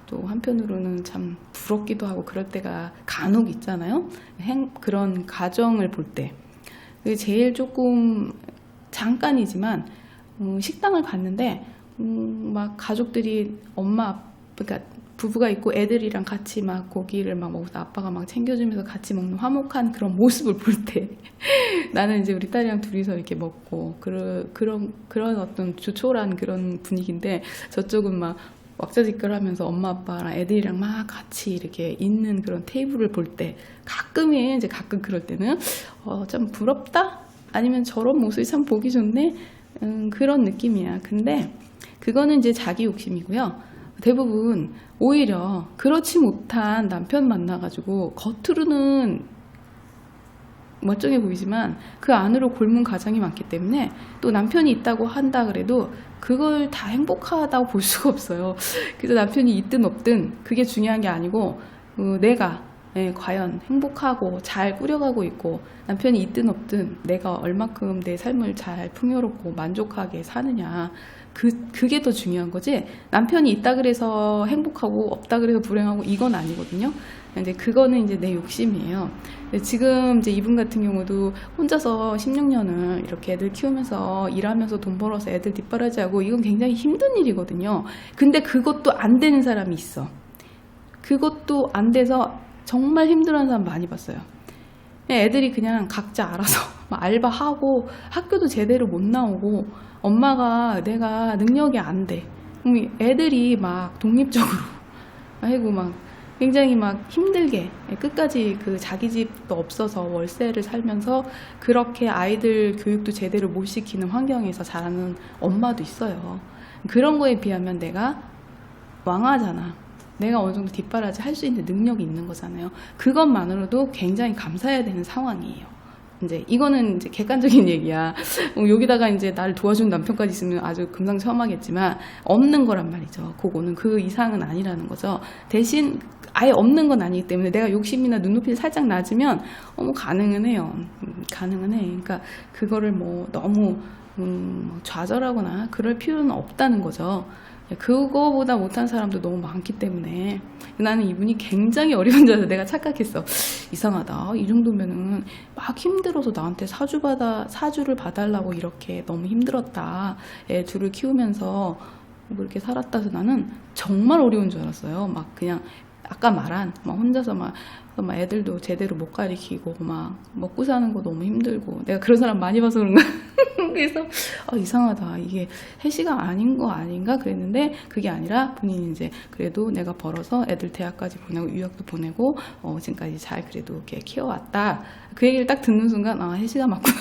또 한편으로는 참 부럽기도 하고 그럴 때가 간혹 있잖아요. 그런 가정을 볼 때. 제일 조금 잠깐이지만 식당을 갔는데 막 가족들이 그러니까 부부가 있고 애들이랑 같이 막 고기를 막 먹어서 아빠가 막 챙겨주면서 같이 먹는 화목한 그런 모습을 볼 때 나는 이제 우리 딸이랑 둘이서 이렇게 먹고 그런 어떤 조촐한 그런 분위기인데 저쪽은 막 왁자지껄하면서 엄마 아빠랑 애들이랑 막 같이 이렇게 있는 그런 테이블을 볼 때 가끔 그럴 때는 참 부럽다? 아니면 저런 모습이 참 보기 좋네? 그런 느낌이야. 근데 그거는 이제 자기 욕심이고요. 대부분 오히려 그렇지 못한 남편 만나가지고 겉으로는 멀쩡해 보이지만 그 안으로 골문 가장이 많기 때문에 또 남편이 있다고 한다 그래도 그걸 다 행복하다고 볼 수가 없어요. 그래서 남편이 있든 없든 그게 중요한 게 아니고 내가 과연 행복하고 잘 꾸려가고 있고 남편이 있든 없든 내가 얼마큼 내 삶을 잘 풍요롭고 만족하게 사느냐 그게 더 중요한 거지 남편이 있다 그래서 행복하고 없다 그래서 불행하고 이건 아니거든요. 근데 그거는 이제 내 욕심이에요. 지금 이제 이분 같은 경우도 혼자서 16년을 이렇게 애들 키우면서 일하면서 돈 벌어서 애들 뒷바라지하고 이건 굉장히 힘든 일이거든요. 근데 그것도 안 되는 사람이 있어. 그것도 안 돼서 정말 힘들어하는 사람 많이 봤어요. 애들이 그냥 각자 알아서 알바하고 학교도 제대로 못 나오고 엄마가 내가 능력이 안 돼. 애들이 막 독립적으로 아이고 막 굉장히 막 힘들게 끝까지 그 자기 집도 없어서 월세를 살면서 그렇게 아이들 교육도 제대로 못 시키는 환경에서 자라는 엄마도 있어요. 그런 거에 비하면 내가 왕하잖아. 내가 어느 정도 뒷바라지 할 수 있는 능력이 있는 거잖아요. 그것만으로도 굉장히 감사해야 되는 상황이에요. 이제 이거는 이제 객관적인 얘기야. 여기다가 이제 나를 도와주는 남편까지 있으면 아주 금상첨화겠지만 없는 거란 말이죠. 그거는 그 이상은 아니라는 거죠. 대신 아예 없는 건 아니기 때문에 내가 욕심이나 눈높이를 살짝 낮으면 가능은 해요. 가능은 해. 그러니까 그거를 너무 좌절하거나 그럴 필요는 없다는 거죠. 그거보다 못한 사람도 너무 많기 때문에 나는 이분이 굉장히 어려운 자서 내가 착각했어. 이상하다. 이 정도면은 막 힘들어서 나한테 사주를 봐달라고 이렇게 너무 힘들었다. 애 둘을 키우면서 그렇게 살았다 해서 나는 정말 어려운 줄 알았어요. 막 그냥 아까 말한 혼자서 막 애들도 제대로 못 가리키고 막 먹고 사는 거 너무 힘들고 내가 그런 사람 많이 봐서 그런가. 그래서 이상하다. 이게 해시가 아닌 거 아닌가 그랬는데 그게 아니라 본인이 이제 그래도 내가 벌어서 애들 대학까지 보내고 유학도 보내고 지금까지 잘 그래도 이렇게 키워왔다. 그 얘기를 딱 듣는 순간 해시가 맞구나.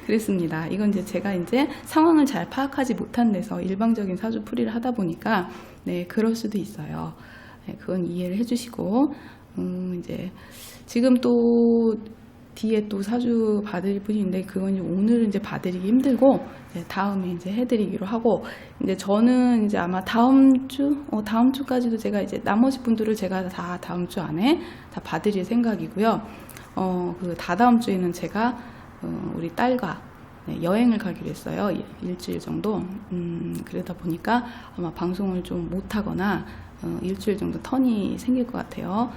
그랬습니다. 이건 이제 제가 이제 상황을 잘 파악하지 못한 데서 일방적인 사주풀이를 하다 보니까 그럴 수도 있어요. 그건 이해를 해주시고 이제 지금 또 뒤에 또 사주 봐드릴 분이 있는데 그건 이제 오늘은 이제 봐드리기 힘들고 이제 다음에 이제 해드리기로 하고, 이제 저는 이제 아마 다음 주까지도 제가 이제 나머지 분들을 제가 다 다음 주 안에 다 봐드릴 생각이고요. 그 다다음 주에는 제가 우리 딸과 여행을 가기로 했어요. 일주일 정도. 그러다 보니까 아마 방송을 좀 못하거나 일주일 정도 턴이 생길 것 같아요.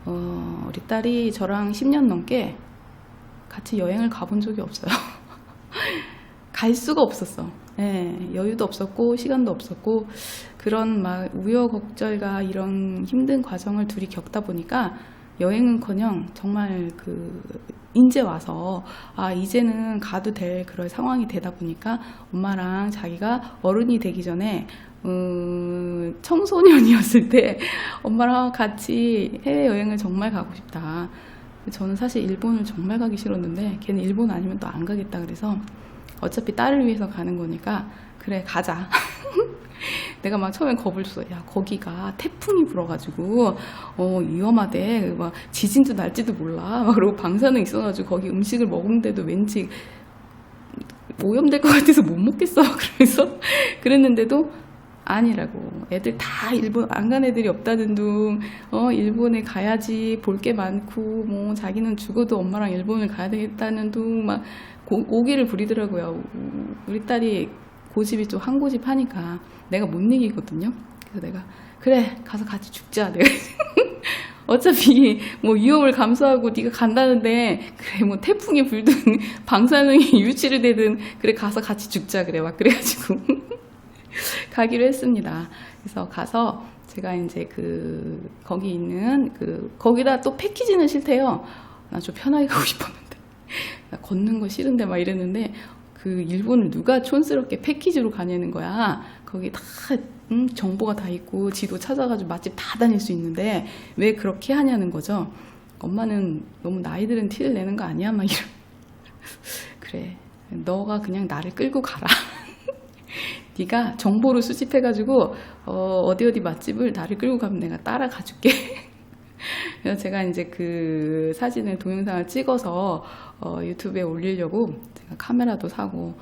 우리 딸이 저랑 10년 넘게 같이 여행을 가본 적이 없어요. 갈 수가 없었어. 여유도 없었고 시간도 없었고, 그런 막 우여곡절과 이런 힘든 과정을 둘이 겪다 보니까 여행은커녕 정말 이제 와서 이제는 가도 될 그럴 상황이 되다 보니까 엄마랑 자기가 어른이 되기 전에 청소년이었을 때 엄마랑 같이 해외여행을 정말 가고 싶다. 저는 사실 일본을 정말 가기 싫었는데 걔는 일본 아니면 또 안 가겠다 그래서 어차피 딸을 위해서 가는 거니까 그래 가자. 내가 막 처음엔 겁을 줬어. 야, 거기가 태풍이 불어가지고 위험하대. 막 지진도 날지도 몰라. 막 그러고 방사능 있어가지고 거기 음식을 먹는데도 왠지 오염될 것 같아서 못 먹겠어. 그래서 그랬는데도 아니라고. 애들 다 일본 안 간 애들이 없다는 둥. 일본에 가야지 볼 게 많고 뭐 자기는 죽어도 엄마랑 일본을 가야 되겠다는 둥 막 오기를 부리더라고요. 우리 딸이 고집이 좀 한 고집 하니까 내가 못 이기거든요. 그래서 내가 그래 가서 같이 죽자. 내가 어차피 뭐 위험을 감수하고 네가 간다는데 그래 뭐 태풍이 불든 방사능이 유치를 되든 그래 가서 같이 죽자. 그래 막 그래가지고 가기로 했습니다. 그래서 가서 제가 이제 거기 있는 거기다 또 패키지는 싫대요. 나 좀 편하게 가고 싶었는데 나 걷는 거 싫은데 막 이랬는데 일본을 누가 촌스럽게 패키지로 가냐는 거야. 거기 다 정보가 다 있고 지도 찾아가지고 맛집 다 다닐 수 있는데 왜 그렇게 하냐는 거죠. 엄마는 너무 나이 들은 티를 내는 거 아니야? 막 이러. 그래 너가 그냥 나를 끌고 가라. 네가 정보를 수집해가지고 어디 맛집을 나를 끌고 가면 내가 따라가 줄게. 그래서 제가 이제 사진을 동영상을 찍어서 유튜브에 올리려고 제가 카메라도 사고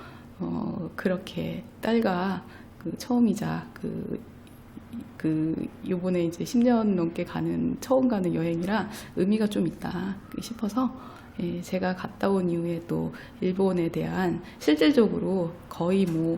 그렇게 딸과 처음이자 요번에 이제 10년 넘게 처음 가는 여행이라 의미가 좀 있다 싶어서 제가 갔다 온 이후에 또 일본에 대한 실질적으로 거의 뭐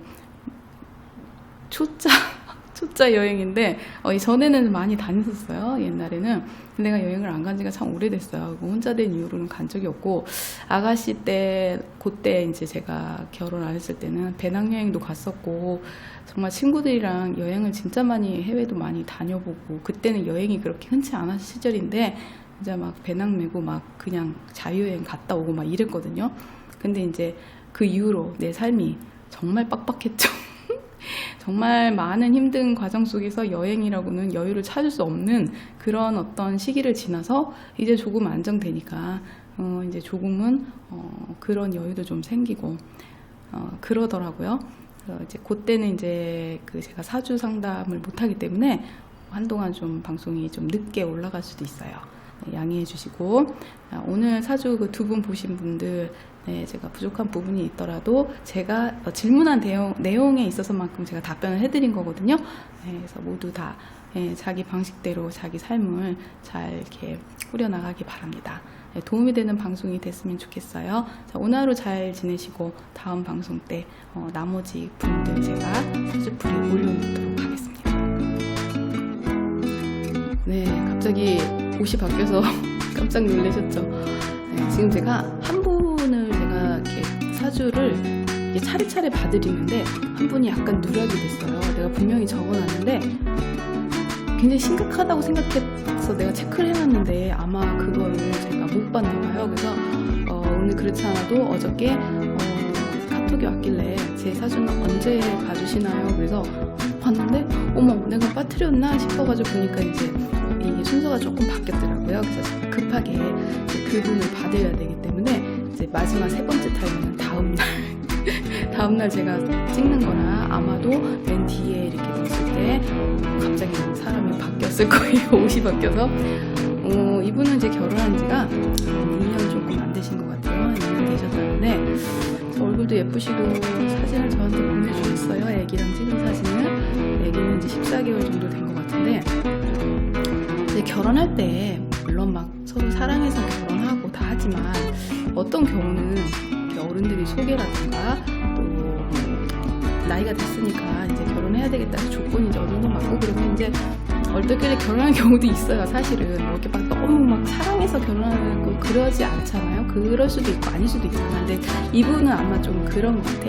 초짜 여행인데 전에는 많이 다녔었어요. 옛날에는. 근데 내가 여행을 안 간 지가 참 오래됐어요. 혼자 된 이후로는 간 적이 없고, 아가씨 때 그때 이제 제가 결혼 안 했을 때는 배낭여행도 갔었고 정말 친구들이랑 여행을 진짜 많이 해외도 많이 다녀보고, 그때는 여행이 그렇게 흔치 않았을 시절인데 이제 막 배낭 메고 막 그냥 자유여행 갔다 오고 막 이랬거든요. 근데 이제 그 이후로 내 삶이 정말 빡빡했죠. 정말 많은 힘든 과정 속에서 여행이라고는 여유를 찾을 수 없는 그런 어떤 시기를 지나서 이제 조금 안정되니까 이제 조금은 그런 여유도 좀 생기고 그러더라고요. 이제 그때는 이제 제가 사주 상담을 못하기 때문에 한동안 좀 방송이 좀 늦게 올라갈 수도 있어요. 양해해 주시고, 오늘 사주 두 분 보신 분들 제가 부족한 부분이 있더라도 제가 질문한 내용에 있어서만큼 제가 답변을 해드린 거거든요. 그래서 모두 다 자기 방식대로 자기 삶을 잘 이렇게 꾸려나가기 바랍니다. 도움이 되는 방송이 됐으면 좋겠어요. 자, 오늘 하루 잘 지내시고 다음 방송 때 나머지 분들 제가 사주풀이 올려놓도록 하겠습니다. 네, 갑자기 옷이 바뀌어서 깜짝 놀라셨죠? 지금 제가 한 분을 제가 이렇게 사주를 이렇게 차례차례 봐드리는데 한 분이 약간 누락이 됐어요. 내가 분명히 적어놨는데 굉장히 심각하다고 생각해서 내가 체크를 해놨는데 아마 그거를 제가 못 봤나 봐요. 그래서 오늘 그렇지 않아도 어저께 카톡이 왔길래 제 사주는 언제 봐주시나요? 그래서 봤는데 어머 내가 빠뜨렸나 싶어가지고 보니까 이제 이 순서가 조금 바뀌었더라고요. 그래서 제가 급하게 그분을 받아야 되기 때문에 이제 마지막 세 번째 타임은 다음날 제가 찍는 거라 아마도 맨 뒤에 이렇게 봤을 때 갑자기 사람이 바뀌었을 거예요. 옷이 바뀌어서 이분은 이제 결혼한 지가 2년 조금 안 되신 것 같아요. 2년 되셨다는데 얼굴도 예쁘시고 사진을 저한테 보내주셨어요. 애기랑 찍은 사진을. 애기는 이제 14개월 정도 된 것 같은데 이제 결혼할 때 물론 막 서로 사랑해서 결혼하고 다 하지만 어떤 경우는 어른들이 소개라든가 또 나이가 됐으니까 이제 결혼해야 되겠다는 조건이 이제 어느 정도 맞고 그러면 이제 얼떨결에 결혼하는 경우도 있어요. 사실은 뭐 이렇게 막 너무 막 사랑해서 결혼하고 그러지 않잖아요. 그럴 수도 있고 아닐 수도 있고. 근데 이분은 아마 좀 그런 것 같아.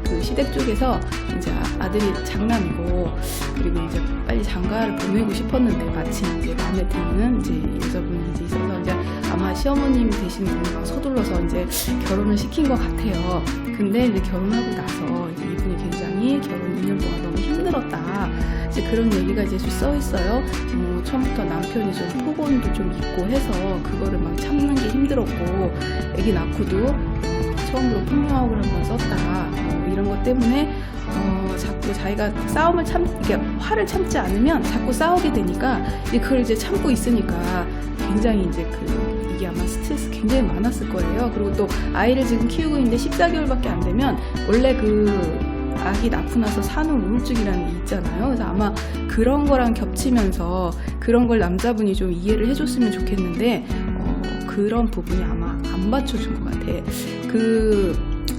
그 시댁 쪽에서 이제 아들이 장남이고 그리고 이제 빨리 장가를 보내고 싶었는데 마침 이제 마음에 드는 이제 여자분이 이제 있어서 이제 아마 시어머님 되시는 분이 막 서둘러서 이제 결혼을 시킨 것 같아요. 근데 이제 결혼하고 나서 이제 이분이 굉장히 결혼 2년 동안 너무 힘들었다. 이제 그런 얘기가 이제 좀 써 있어요. 처음부터 남편이 좀 폭언도 좀 있고 해서 그거를 막 참는 게 힘들었고 아기 낳고도 처음으로 폭력을 한번 썼다. 이런 것 때문에 자꾸 자기가 싸움을 이게 화를 참지 않으면 자꾸 싸우게 되니까 그걸 이제 참고 있으니까 굉장히 이제 이게 아마 스트레스 굉장히 많았을 거예요. 그리고 또 아이를 지금 키우고 있는데 14개월밖에 안 되면 원래 아기 낳고 나서 산후 우울증이라는 게 있잖아요. 그래서 아마 그런 거랑 겹치면서 그런 걸 남자분이 좀 이해를 해줬으면 좋겠는데 그런 부분이 아마 안 받쳐준 것 같아.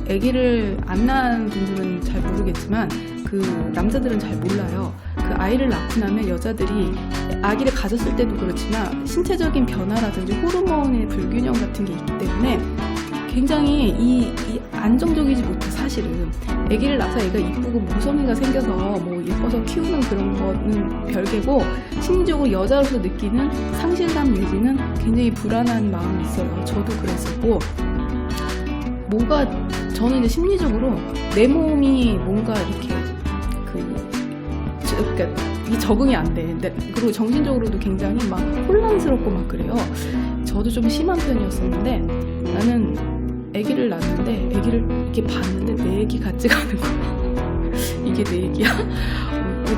아기를 안 낳은 분들은 잘 모르겠지만 남자들은 잘 몰라요. 아이를 낳고 나면 여자들이 아기를 가졌을 때도 그렇지만 신체적인 변화라든지 호르몬의 불균형 같은 게 있기 때문에 굉장히 안정적이지 못해. 사실은 아기를 낳아서 애가 이쁘고 모성애가 생겨서 뭐 예뻐서 키우는 그런 거는 별개고 심리적으로 여자로서 느끼는 상실감 내지는 굉장히 불안한 마음이 있어요. 저도 그랬었고 저는 이제 심리적으로 내 몸이 뭔가 이렇게 그러니까 이게 적응이 안 돼. 그리고 정신적으로도 굉장히 막 혼란스럽고 막 그래요. 저도 좀 심한 편이었었는데 나는 아기를 낳았는데 아기를 이렇게 봤는데 내 아기 같지가 않은 거야. 이게 내 아기야?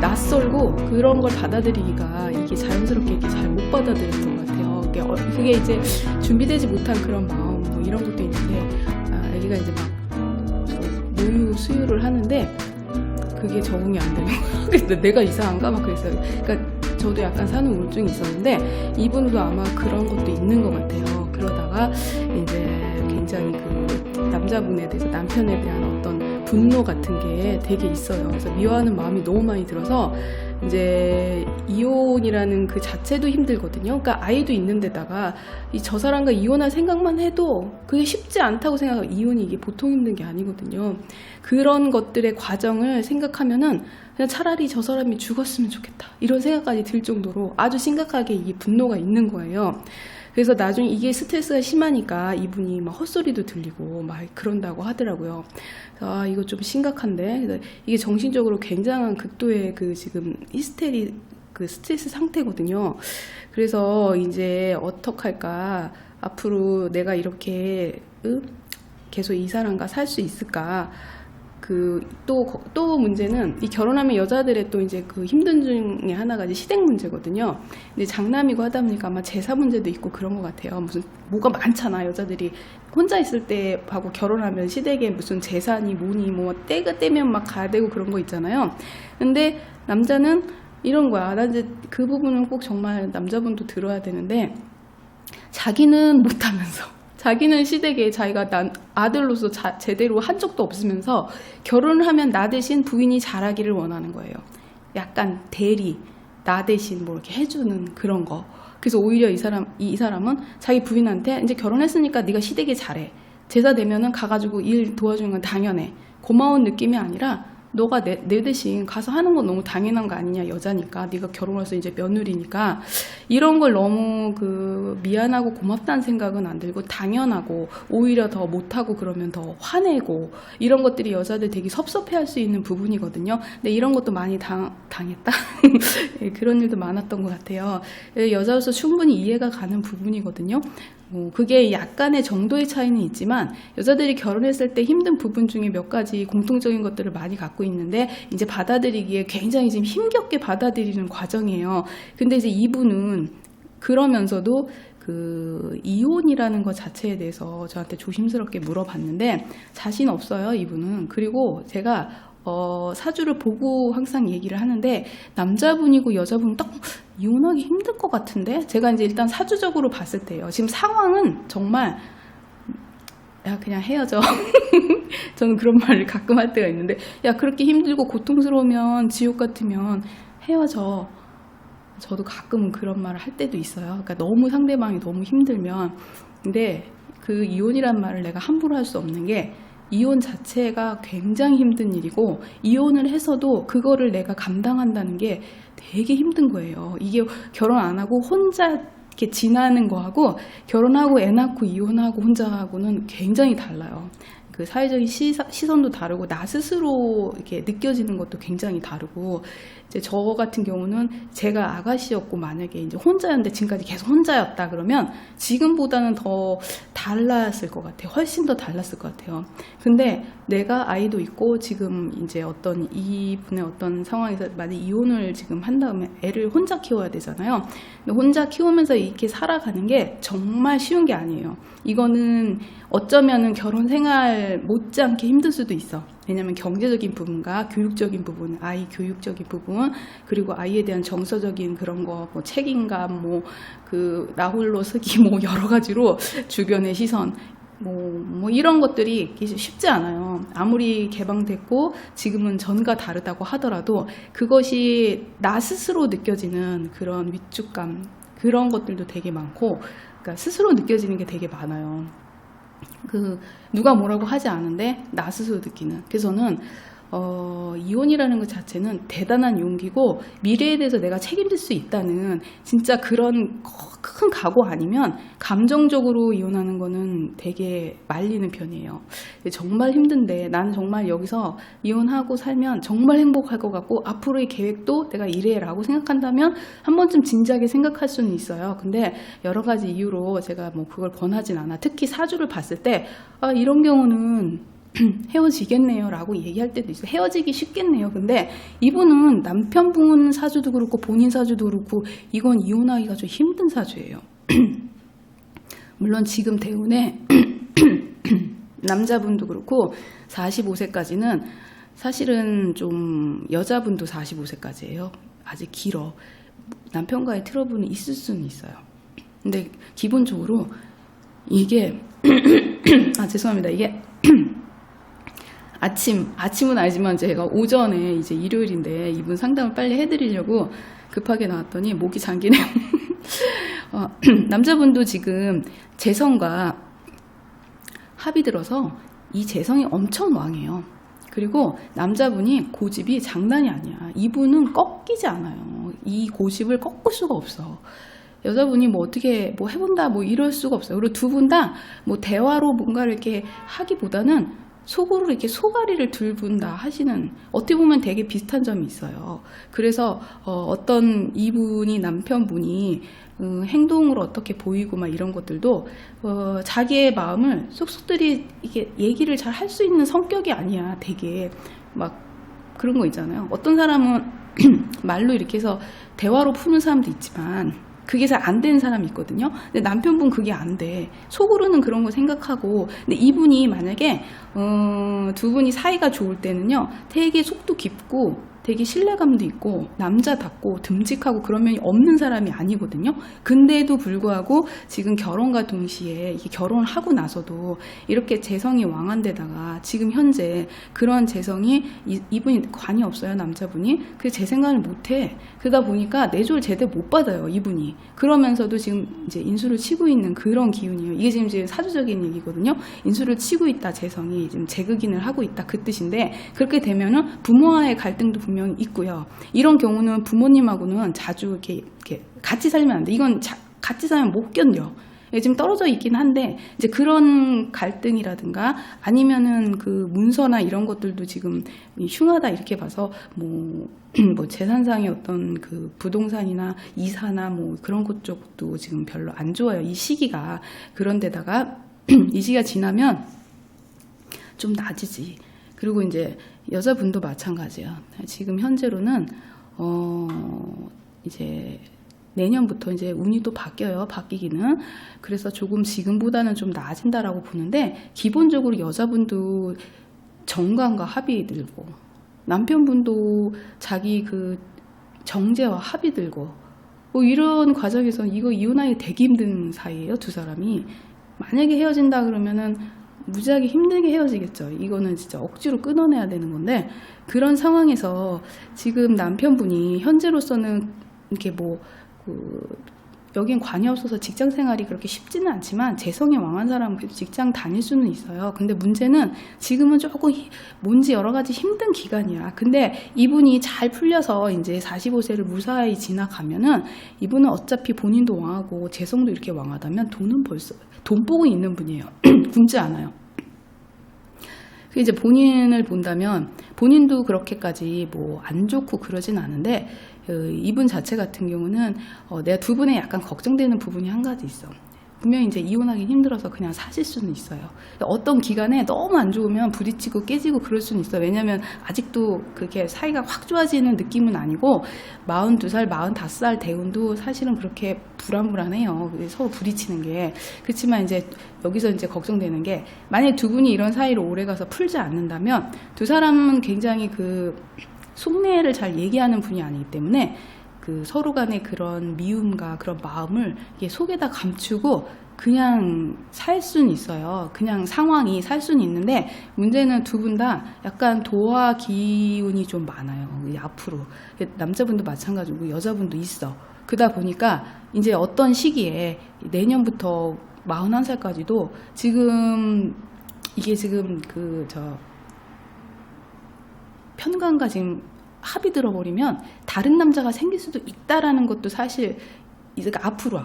낯설고 그런 걸 받아들이기가 이게 자연스럽게 이렇게 잘 못 받아들였던 것 같아요. 그게 이제 준비되지 못한 그런 마음 뭐 이런 것도 있는데 아기가 이제 막 모유 수유를 하는데 그게 적응이 안 되는 거야. 근데 내가 이상한가 막 그랬어요. 그러니까 저도 약간 산후 우울증이 있었는데 이분도 아마 그런 것도 있는 것 같아요. 그러다가 이제 굉장히 남자분에 대해서 남편에 대한 어떤 분노 같은 게 되게 있어요. 그래서 미워하는 마음이 너무 많이 들어서 이제 이혼이라는 그 자체도 힘들거든요. 그러니까 아이도 있는데다가 저 사람과 이혼할 생각만 해도 그게 쉽지 않다고 생각하고 이혼이 이게 보통 힘든 게 아니거든요. 그런 것들의 과정을 생각하면은 그냥 차라리 저 사람이 죽었으면 좋겠다 이런 생각까지 들 정도로 아주 심각하게 이 분노가 있는 거예요. 그래서 나중에 이게 스트레스가 심하니까 이분이 막 헛소리도 들리고 막 그런다고 하더라고요. 이거 좀 심각한데. 그래서 이게 정신적으로 굉장한 극도의 지금 히스테리 스트레스 상태거든요. 그래서 이제 어떡할까? 앞으로 내가 이렇게 계속 이 사람과 살 수 있을까? 또 문제는 이 결혼하면 여자들의 또 이제 힘든 중에 하나가 이제 시댁 문제거든요. 근데 장남이고 하다 보니까 아마 제사 문제도 있고 그런 것 같아요. 뭐가 많잖아. 여자들이 혼자 있을 때 하고 결혼하면 시댁에 무슨 제사니 뭐니 뭐 때가 떼면 막 가야 되고 그런 거 있잖아요. 근데 남자는 이런 거야. 나 이제 그 부분은 꼭 정말 남자분도 들어야 되는데 자기는 못하면서 자기는 시댁에 자기가 난 아들로서 제대로 한 적도 없으면서 결혼을 하면 나 대신 부인이 잘하기를 원하는 거예요. 약간 대리, 나 대신 뭐 이렇게 해주는 그런 거. 그래서 오히려 이 사람은 자기 부인한테 이제 결혼했으니까 네가 시댁에 잘해. 제사 되면은 가가지고 일 도와주는 건 당연해. 고마운 느낌이 아니라 너가 내 대신 가서 하는 건 너무 당연한 거 아니냐. 여자니까 네가 결혼해서 이제 며느리니까 이런 걸 너무 미안하고 고맙다는 생각은 안 들고 당연하고 오히려 더 못하고 그러면 더 화내고 이런 것들이 여자들 되게 섭섭해할 수 있는 부분이거든요. 근데 이런 것도 많이 당했다. 그런 일도 많았던 것 같아요. 여자로서 충분히 이해가 가는 부분이거든요. 그게 약간의 정도의 차이는 있지만 여자들이 결혼했을 때 힘든 부분 중에 몇 가지 공통적인 것들을 많이 갖고 있는데 이제 받아들이기에 굉장히 지금 힘겹게 받아들이는 과정이에요. 근데 이제 이분은 그러면서도 그 이혼이라는 것 자체에 대해서 저한테 조심스럽게 물어봤는데 자신 없어요, 이분은. 그리고 제가 사주를 보고 항상 얘기를 하는데 남자분이고 여자분 딱 이혼하기 힘들 것 같은데, 제가 이제 일단 사주적으로 봤을 때요, 지금 상황은 정말 야 그냥 헤어져. 저는 그런 말을 가끔 할 때가 있는데, 야 그렇게 힘들고 고통스러우면 지옥 같으면 헤어져. 저도 가끔은 그런 말을 할 때도 있어요. 그러니까 너무 상대방이 너무 힘들면. 근데 그 이혼이란 말을 내가 함부로 할 수 없는 게, 이혼 자체가 굉장히 힘든 일이고, 이혼을 해서도 그거를 내가 감당한다는 게 되게 힘든 거예요. 이게 결혼 안 하고 혼자 이렇게 지나는 거하고, 결혼하고 애 낳고 이혼하고 혼자 하고는 굉장히 달라요. 그 사회적인 시선도 다르고, 나 스스로 이렇게 느껴지는 것도 굉장히 다르고, 이제 저 같은 경우는 제가 아가씨였고, 만약에 이제 혼자였는데 지금까지 계속 혼자였다 그러면 지금보다는 더 달랐을 것 같아요. 훨씬 더 달랐을 것 같아요. 근데 내가 아이도 있고, 지금 이제 어떤 이분의 어떤 상황에서 만약 이혼을 지금 한 다음에 애를 혼자 키워야 되잖아요. 근데 혼자 키우면서 이렇게 살아가는 게 정말 쉬운 게 아니에요. 이거는 어쩌면은 결혼 생활 못지않게 힘들 수도 있어. 왜냐면 경제적인 부분과 교육적인 부분, 아이 교육적인 부분, 그리고 아이에 대한 정서적인 그런 거, 뭐 책임감, 뭐 그 나홀로 서기, 뭐 여러 가지로 주변의 시선, 뭐 이런 것들이 쉽지 않아요. 아무리 개방됐고 지금은 전과 다르다고 하더라도 그것이 나 스스로 느껴지는 그런 위축감, 그런 것들도 되게 많고, 그러니까 스스로 느껴지는 게 되게 많아요. 그 누가 뭐라고 하지 않은데 나 스스로 느끼는. 그래서 저는 이혼이라는 것 자체는 대단한 용기고, 미래에 대해서 내가 책임질 수 있다는 진짜 그런 큰 각오 아니면 감정적으로 이혼하는 거는 되게 말리는 편이에요. 정말 힘든데 나는 정말 여기서 이혼하고 살면 정말 행복할 것 같고, 앞으로의 계획도 내가 이래라고 생각한다면 한 번쯤 진지하게 생각할 수는 있어요. 근데 여러 가지 이유로 제가 뭐 그걸 권하진 않아. 특히 사주를 봤을 때 이런 경우는 헤어지겠네요 라고 얘기할 때도 있어요. 헤어지기 쉽겠네요. 근데 이분은 남편분 사주도 그렇고 본인 사주도 그렇고, 이건 이혼하기가 좀 힘든 사주예요. 물론 지금 대운에 남자분도 그렇고 45세까지는 사실은 좀, 여자분도 45세까지예요. 아직 길어. 남편과의 트러블은 있을 수는 있어요. 근데 기본적으로 이게 죄송합니다. 이게 아침은 알지만 제가 오전에 이제 일요일인데 이분 상담을 빨리 해드리려고 급하게 나왔더니 목이 잠기네요. 남자분도 지금 재성과 합이 들어서 이 재성이 엄청 왕해요. 그리고 남자분이 고집이 장난이 아니야. 이분은 꺾이지 않아요. 이 고집을 꺾을 수가 없어. 여자분이 뭐 어떻게 뭐 해본다 뭐 이럴 수가 없어요. 그리고 두 분 다 뭐 대화로 뭔가를 이렇게 하기보다는 속으로 이렇게 소가리를 들분다 하시는, 어떻게 보면 되게 비슷한 점이 있어요. 그래서 어떤 이분이, 남편분이 행동으로 어떻게 보이고 막 이런 것들도 자기의 마음을 쏙쏙들이 이게 얘기를 잘 할 수 있는 성격이 아니야. 되게 막 그런 거 있잖아요. 어떤 사람은 말로 이렇게 해서 대화로 푸는 사람도 있지만 그게 잘 안 되는 사람이 있거든요. 근데 남편분 그게 안 돼. 속으로는 그런 거 생각하고. 근데 이분이 만약에 두 분이 사이가 좋을 때는요, 되게 속도 깊고 되게 신뢰감도 있고 남자답고 듬직하고 그런 면이 없는 사람이 아니거든요. 근데도 불구하고 지금 결혼과 동시에 이게 결혼을 하고 나서도 이렇게 재성이 왕한 데다가 지금 현재 그런 재성이 이분이 관이 없어요. 남자분이. 그래서 제 생각을 못해. 그러다 보니까 내조를 제대로 못 받아요. 이분이. 그러면서도 지금 이제 인수를 치고 있는 그런 기운이에요. 이게 지금 사주적인 얘기거든요. 인수를 치고 있다. 재성이 지금 재극인을 하고 있다. 그 뜻인데, 그렇게 되면은 부모와의 갈등도 분명히 있고요. 이런 경우는 부모님하고는 자주 이렇게 같이 살면 안 돼. 이건 같이 살면 못 견뎌. 지금 떨어져 있긴 한데, 이제 그런 갈등이라든가 아니면은 그 문서나 이런 것들도 지금 흉하다 이렇게 봐서 뭐 재산상의 어떤 그 부동산이나 이사나 뭐 그런 것 쪽도 지금 별로 안 좋아요. 이 시기가. 그런데다가 이 시기가 지나면 좀 나아지지. 그리고 이제 여자분도 마찬가지야. 지금 현재로는 이제 내년부터 이제 운이 또 바뀌어요. 바뀌기는. 그래서 조금 지금보다는 좀 나아진다라고 보는데, 기본적으로 여자분도 정관과 합이 들고, 남편분도 자기 그 정제와 합이 들고, 뭐 이런 과정에서 이거 이혼하기 되게 힘든 사이예요. 두 사람이. 만약에 헤어진다 그러면은 무지하게 힘들게 헤어지겠죠. 이거는 진짜 억지로 끊어내야 되는 건데, 그런 상황에서 지금 남편분이 현재로서는 이렇게 뭐 여긴 관이 없어서 직장 생활이 그렇게 쉽지는 않지만, 재성이 왕한 사람은 그래도 직장 다닐 수는 있어요. 근데 문제는 지금은 조금 뭔지 여러 가지 힘든 기간이야. 근데 이분이 잘 풀려서 이제 45세를 무사히 지나가면은, 이분은 어차피 본인도 왕하고 재성도 이렇게 왕하다면 돈은 벌써 돈복은 있는 분이에요. 굶지 않아요. 이제 본인을 본다면 본인도 그렇게까지 뭐 안 좋고 그러진 않은데, 이분 자체 같은 경우는 내가 두 분에 약간 걱정되는 부분이 한 가지 있어. 분명히 이제 이혼하기 힘들어서 그냥 사실 수는 있어요. 어떤 기간에 너무 안 좋으면 부딪히고 깨지고 그럴 수는 있어요. 왜냐면 아직도 그렇게 사이가 확 좋아지는 느낌은 아니고, 42살, 45살 대운도 사실은 그렇게 불안불안해요. 서로 부딪히는 게. 그렇지만 이제 여기서 이제 걱정되는 게, 만약에 두 분이 이런 사이로 오래 가서 풀지 않는다면, 두 사람은 굉장히 그 속내를 잘 얘기하는 분이 아니기 때문에, 그 서로 간의 그런 미움과 그런 마음을 이게 속에다 감추고 그냥 살 수는 있어요. 그냥 상황이 살 수는 있는데, 문제는 두 분 다 약간 도화 기운이 좀 많아요. 앞으로. 남자분도 마찬가지고 여자분도 있어. 그러다 보니까 이제 어떤 시기에 내년부터 41살까지도 지금 이게 지금 편관과 지금 합이 들어버리면 다른 남자가 생길 수도 있다라는 것도 사실 이제 앞으로.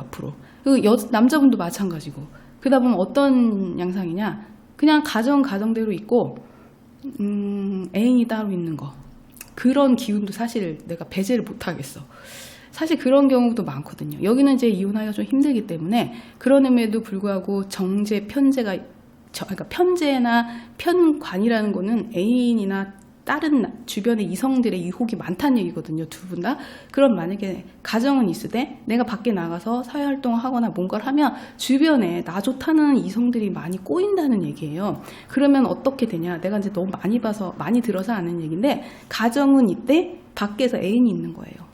그리고 남자분도 마찬가지고. 그러다 보면 어떤 양상이냐, 그냥 가정대로 있고 애인이 따로 있는 거, 그런 기운도 사실 내가 배제를 못하겠어. 사실 그런 경우도 많거든요. 여기는 이제 이혼하기가 좀 힘들기 때문에, 그런음에도 불구하고 정제, 편제가, 그러니까 편제나 편관이라는 거는 애인이나 다른 주변의 이성들의 유혹이 많다는 얘기거든요. 두 분 다. 그럼 만약에 가정은 있으되 내가 밖에 나가서 사회활동을 하거나 뭔가를 하면 주변에 나 좋다는 이성들이 많이 꼬인다는 얘기예요. 그러면 어떻게 되냐, 내가 이제 너무 많이 들어서 아는 얘기인데, 가정은 이때 밖에서 애인이 있는 거예요.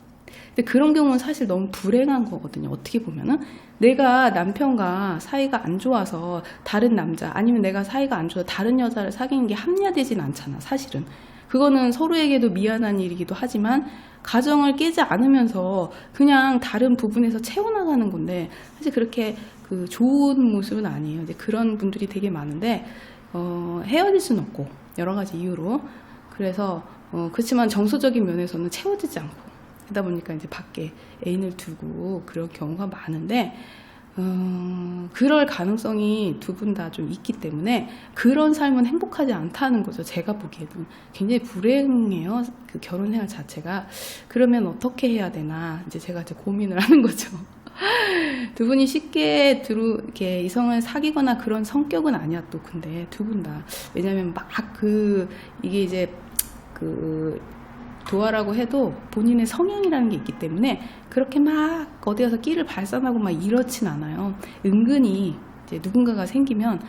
근데 그런 경우는 사실 너무 불행한 거거든요. 어떻게 보면은 내가 남편과 사이가 안 좋아서 다른 남자, 아니면 내가 사이가 안 좋아서 다른 여자를 사귀는 게 합리화되진 않잖아. 사실은 그거는 서로에게도 미안한 일이기도 하지만, 가정을 깨지 않으면서 그냥 다른 부분에서 채워나가는 건데, 사실 그렇게 그 좋은 모습은 아니에요. 이제 그런 분들이 되게 많은데, 헤어질 수는 없고 여러 가지 이유로. 그래서 그렇지만 정서적인 면에서는 채워지지 않고, 그러다 보니까 이제 밖에 애인을 두고 그런 경우가 많은데, 그럴 가능성이 두 분 다 좀 있기 때문에 그런 삶은 행복하지 않다는 거죠. 제가 보기에도 굉장히 불행해요. 그 결혼 생활 자체가. 그러면 어떻게 해야 되나, 이제 제가 이제 고민을 하는 거죠. 두 분이 쉽게 이렇게 이성을 사귀거나 그런 성격은 아니야 또. 근데 두 분 다, 왜냐면 막 이게 이제 도화라고 해도 본인의 성향이라는 게 있기 때문에 그렇게 막 어디 가서 끼를 발산하고 막 이렇진 않아요. 은근히 이제 누군가가 생기면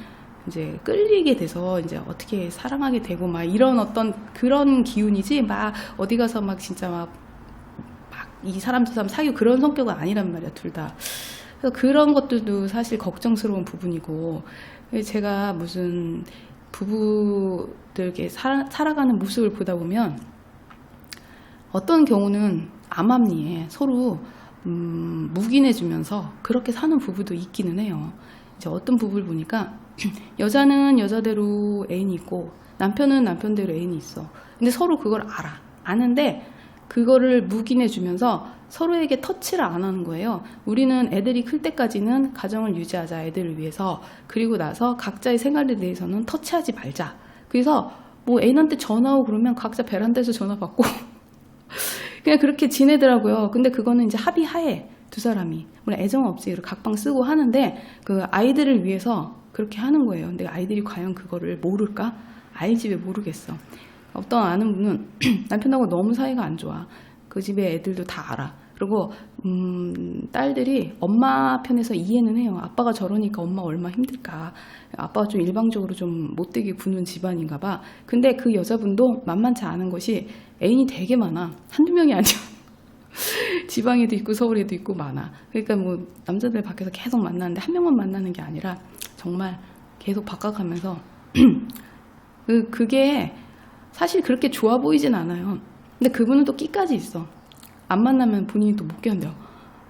이제 끌리게 돼서 이제 어떻게 사랑하게 되고 막 이런 어떤 그런 기운이지, 막 어디 가서 막 진짜 막 이 사람 저 사람 사귀고 그런 성격은 아니란 말이야, 둘 다. 그래서 그런 것들도 사실 걱정스러운 부분이고, 제가 무슨 부부들 이렇게 살아가는 모습을 보다 보면 어떤 경우는 암암리에 서로 묵인해주면서 그렇게 사는 부부도 있기는 해요. 이제 어떤 부부를 보니까 여자는 여자대로 애인이 있고 남편은 남편대로 애인이 있어. 근데 서로 그걸 아는데 그거를 묵인해주면서 서로에게 터치를 안 하는 거예요. 우리는 애들이 클 때까지는 가정을 유지하자, 애들을 위해서. 그리고 나서 각자의 생활에 대해서는 터치하지 말자. 그래서 뭐 애인한테 전화오고 그러면 각자 베란다에서 전화 받고 그냥 그렇게 지내더라고요. 근데 그거는 이제 합의하에 두 사람이, 물론 애정은 없지, 각방 쓰고 하는데 그 아이들을 위해서 그렇게 하는 거예요. 근데 아이들이 과연 그거를 모를까? 알지 왜 모르겠어. 어떤 아는 분은 남편하고 너무 사이가 안 좋아. 그 집에 애들도 다 알아. 그리고 딸들이 엄마 편에서 이해는 해요. 아빠가 저러니까 엄마 얼마나 힘들까. 아빠가 좀 일방적으로 좀 못되게 구는 집안인가 봐. 근데 그 여자분도 만만치 않은 것이 애인이 되게 많아. 한두 명이 아니야. 지방에도 있고 서울에도 있고 많아. 그러니까 뭐 남자들 밖에서 계속 만나는데 한 명만 만나는 게 아니라 정말 계속 바꿔가면서 그게 사실 그렇게 좋아 보이진 않아요. 근데 그분은 또 끼까지 있어. 안 만나면 본인이 또 못 견뎌.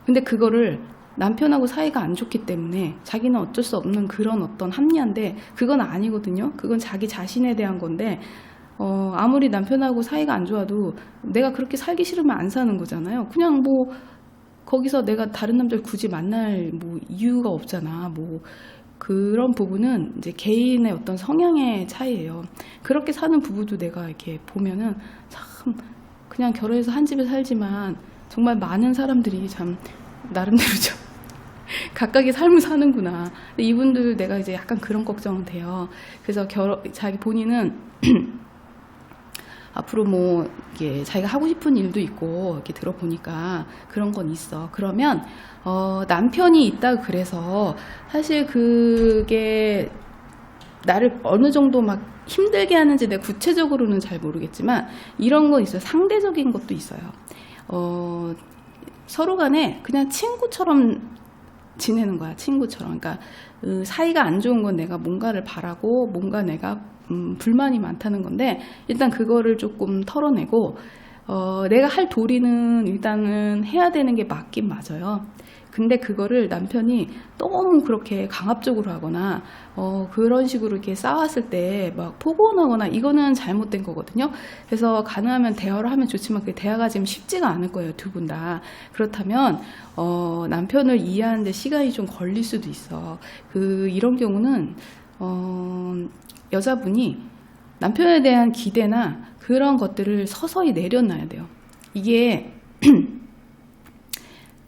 근데 그거를 남편하고 사이가 안 좋기 때문에 자기는 어쩔 수 없는 그런 어떤 합리화인데 그건 아니거든요. 그건 자기 자신에 대한 건데 아무리 남편하고 사이가 안 좋아도 내가 그렇게 살기 싫으면 안 사는 거잖아요. 그냥 뭐 거기서 내가 다른 남자를 굳이 만날 뭐 이유가 없잖아. 뭐 그런 부분은 이제 개인의 어떤 성향의 차이예요. 그렇게 사는 부부도 내가 이렇게 보면은 참 그냥 결혼해서 한 집에 살지만 정말 많은 사람들이 참 나름대로 좀 각각의 삶을 사는구나. 근데 이분들 내가 이제 약간 그런 걱정은 돼요. 그래서 자기 본인은 앞으로 뭐 이게 자기가 하고 싶은 일도 있고 이렇게 들어보니까 그런 건 있어. 그러면 남편이 있다 그래서 사실 그게 나를 어느 정도 막 힘들게 하는지 내가 구체적으로는 잘 모르겠지만 이런 건 있어요. 상대적인 것도 있어요. 서로 간에 그냥 친구처럼 지내는 거야. 친구처럼. 그러니까 사이가 안 좋은 건 내가 뭔가를 바라고 뭔가 내가 불만이 많다는 건데 일단 그거를 조금 털어내고 내가 할 도리는 일단은 해야 되는 게 맞긴 맞아요. 근데 그거를 남편이 너무 그렇게 강압적으로 하거나 그런 식으로 이렇게 싸웠을 때 막 포고하거나 이거는 잘못된 거거든요. 그래서 가능하면 대화를 하면 좋지만 그 대화가 지금 쉽지가 않을 거예요. 두 분 다. 그렇다면 남편을 이해하는 데 시간이 좀 걸릴 수도 있어. 이런 경우는 여자분이 남편에 대한 기대나 그런 것들을 서서히 내려놔야 돼요. 이게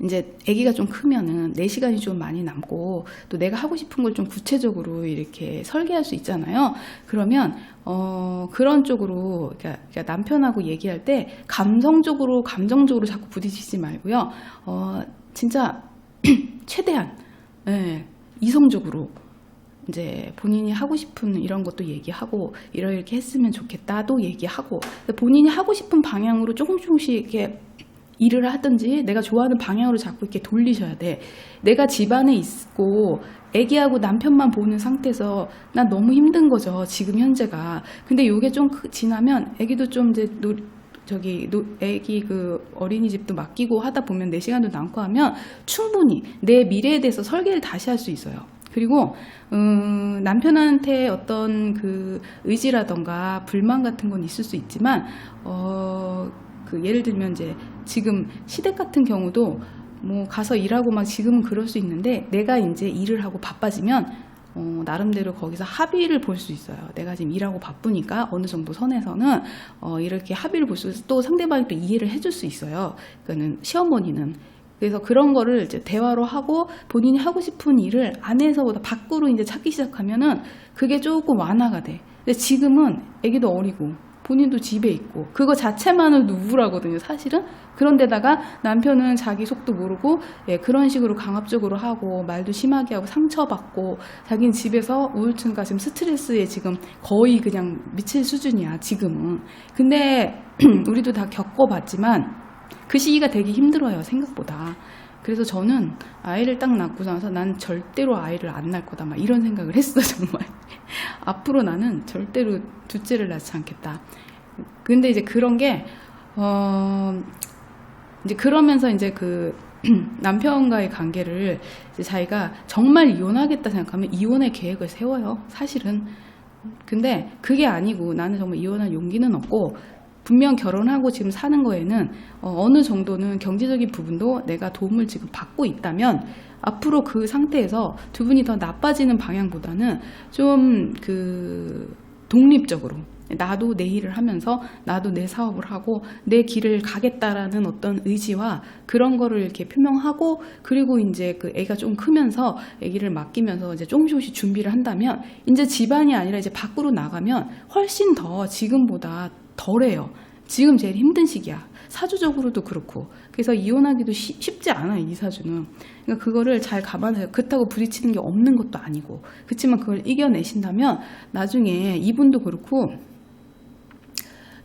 이제 아기가 좀 크면은 내 시간이 좀 많이 남고 또 내가 하고 싶은 걸 좀 구체적으로 이렇게 설계할 수 있잖아요. 그러면 그런 쪽으로 그러니까 남편하고 얘기할 때 감정적으로 자꾸 부딪히지 말고요. 진짜 최대한 이성적으로 이제 본인이 하고 싶은 이런 것도 얘기하고 이렇게 했으면 좋겠다도 얘기하고 본인이 하고 싶은 방향으로 조금씩 이렇게 일을 하든지 내가 좋아하는 방향으로 자꾸 이렇게 돌리셔야 돼. 내가 집안에 있고 애기하고 남편만 보는 상태에서 난 너무 힘든 거죠. 지금 현재가. 근데 이게 좀 지나면 애기도 좀 이제 애기 어린이집도 맡기고 하다 보면 내 시간도 남고 하면 충분히 내 미래에 대해서 설계를 다시 할 수 있어요. 그리고 남편한테 어떤 그 의지라던가 불만 같은 건 있을 수 있지만 예를 들면 이제 지금 시댁 같은 경우도 뭐 가서 일하고 막 지금은 그럴 수 있는데 내가 이제 일을 하고 바빠지면 나름대로 거기서 합의를 볼 수 있어요. 내가 지금 일하고 바쁘니까 어느 정도 선에서는 이렇게 합의를 볼 수 있어서 또 상대방이 또 이해를 해줄 수 있어요. 그러니까는 시어머니는. 그래서 그런 거를 이제 대화로 하고 본인이 하고 싶은 일을 안에서보다 밖으로 이제 찾기 시작하면은 그게 조금 완화가 돼. 근데 지금은 애기도 어리고 본인도 집에 있고 그거 자체만으로도 우울하거든요. 사실은. 그런데다가 남편은 자기 속도 모르고 그런 식으로 강압적으로 하고 말도 심하게 하고 상처받고 자기는 집에서 우울증과 지금 스트레스에 지금 거의 그냥 미칠 수준이야. 지금은. 근데 우리도 다 겪어봤지만 그 시기가 되게 힘들어요. 생각보다. 그래서 저는 아이를 딱 낳고 나서 난 절대로 아이를 안 낳을 거다 막 이런 생각을 했어. 정말 앞으로 나는 절대로 둘째를 낳지 않겠다. 근데 이제 그런 게 이제 그러면서 이제 그 남편과의 관계를 이제 자기가 정말 이혼하겠다 생각하면 이혼의 계획을 세워요. 사실은. 근데 그게 아니고 나는 정말 이혼할 용기는 없고 분명 결혼하고 지금 사는 거에는 어느 정도는 경제적인 부분도 내가 도움을 지금 받고 있다면 앞으로 그 상태에서 두 분이 더 나빠지는 방향보다는 좀 독립적으로 나도 내 일을 하면서 나도 내 사업을 하고 내 길을 가겠다라는 어떤 의지와 그런 거를 이렇게 표명하고 그리고 이제 그 애가 좀 크면서 애기를 맡기면서 이제 조금씩 준비를 한다면 이제 집안이 아니라 이제 밖으로 나가면 훨씬 더 지금보다 덜해요. 지금 제일 힘든 시기야. 사주적으로도 그렇고. 그래서 이혼하기도 쉽지 않아요, 이 사주는. 그러니까 그거를 잘 감안해요. 그렇다고 부딪히는 게 없는 것도 아니고. 그렇지만 그걸 이겨내신다면 나중에 이분도 그렇고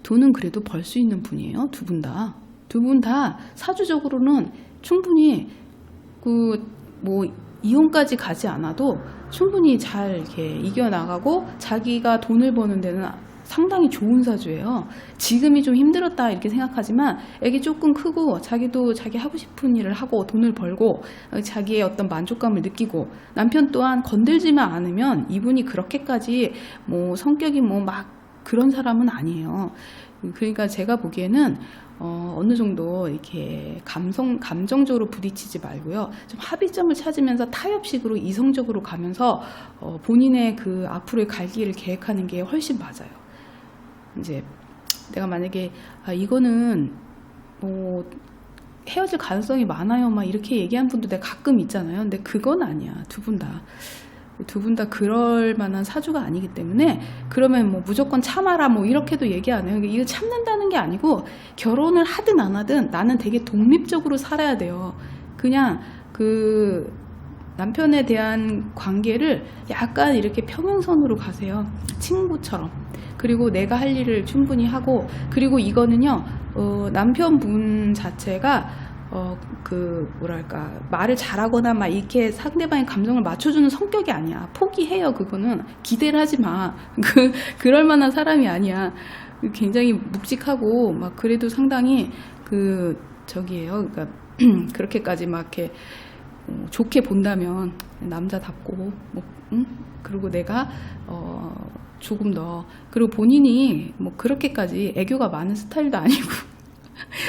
돈은 그래도 벌 수 있는 분이에요. 두 분 다. 두 분 다 사주적으로는 충분히 뭐 이혼까지 가지 않아도 충분히 잘 이렇게 이겨나가고 자기가 돈을 버는 데는 상당히 좋은 사주예요. 지금이 좀 힘들었다 이렇게 생각하지만 애기 조금 크고 자기도 자기 하고 싶은 일을 하고 돈을 벌고 자기의 어떤 만족감을 느끼고 남편 또한 건들지만 않으면 이분이 그렇게까지 뭐 성격이 뭐 막 그런 사람은 아니에요. 그러니까 제가 보기에는 어느 정도 이렇게 감정적으로 부딪히지 말고요. 좀 합의점을 찾으면서 타협식으로 이성적으로 가면서 본인의 그 앞으로의 갈 길을 계획하는 게 훨씬 맞아요. 이제 내가 만약에 이거는 뭐 헤어질 가능성이 많아요 막 이렇게 얘기하는 분도 내가 가끔 있잖아요. 근데 그건 아니야. 두 분 다 그럴 만한 사주가 아니기 때문에 그러면 뭐 무조건 참아라 뭐 이렇게도 얘기 안 해요. 이거 참는다는 게 아니고 결혼을 하든 안 하든 나는 되게 독립적으로 살아야 돼요. 그냥 그 남편에 대한 관계를 약간 이렇게 평행선으로 가세요. 친구처럼. 그리고 내가 할 일을 충분히 하고, 그리고 이거는요 남편분 자체가 뭐랄까 말을 잘하거나 막 이렇게 상대방의 감정을 맞춰주는 성격이 아니야. 포기해요. 그거는 기대를 하지 마. 그럴 만한 사람이 아니야. 굉장히 묵직하고 막 그래도 상당히 저기예요. 그러니까 그렇게까지 막 이렇게 좋게 본다면 남자답고 뭐, 그리고 내가 조금 더, 그리고 본인이 뭐 그렇게까지 애교가 많은 스타일도 아니고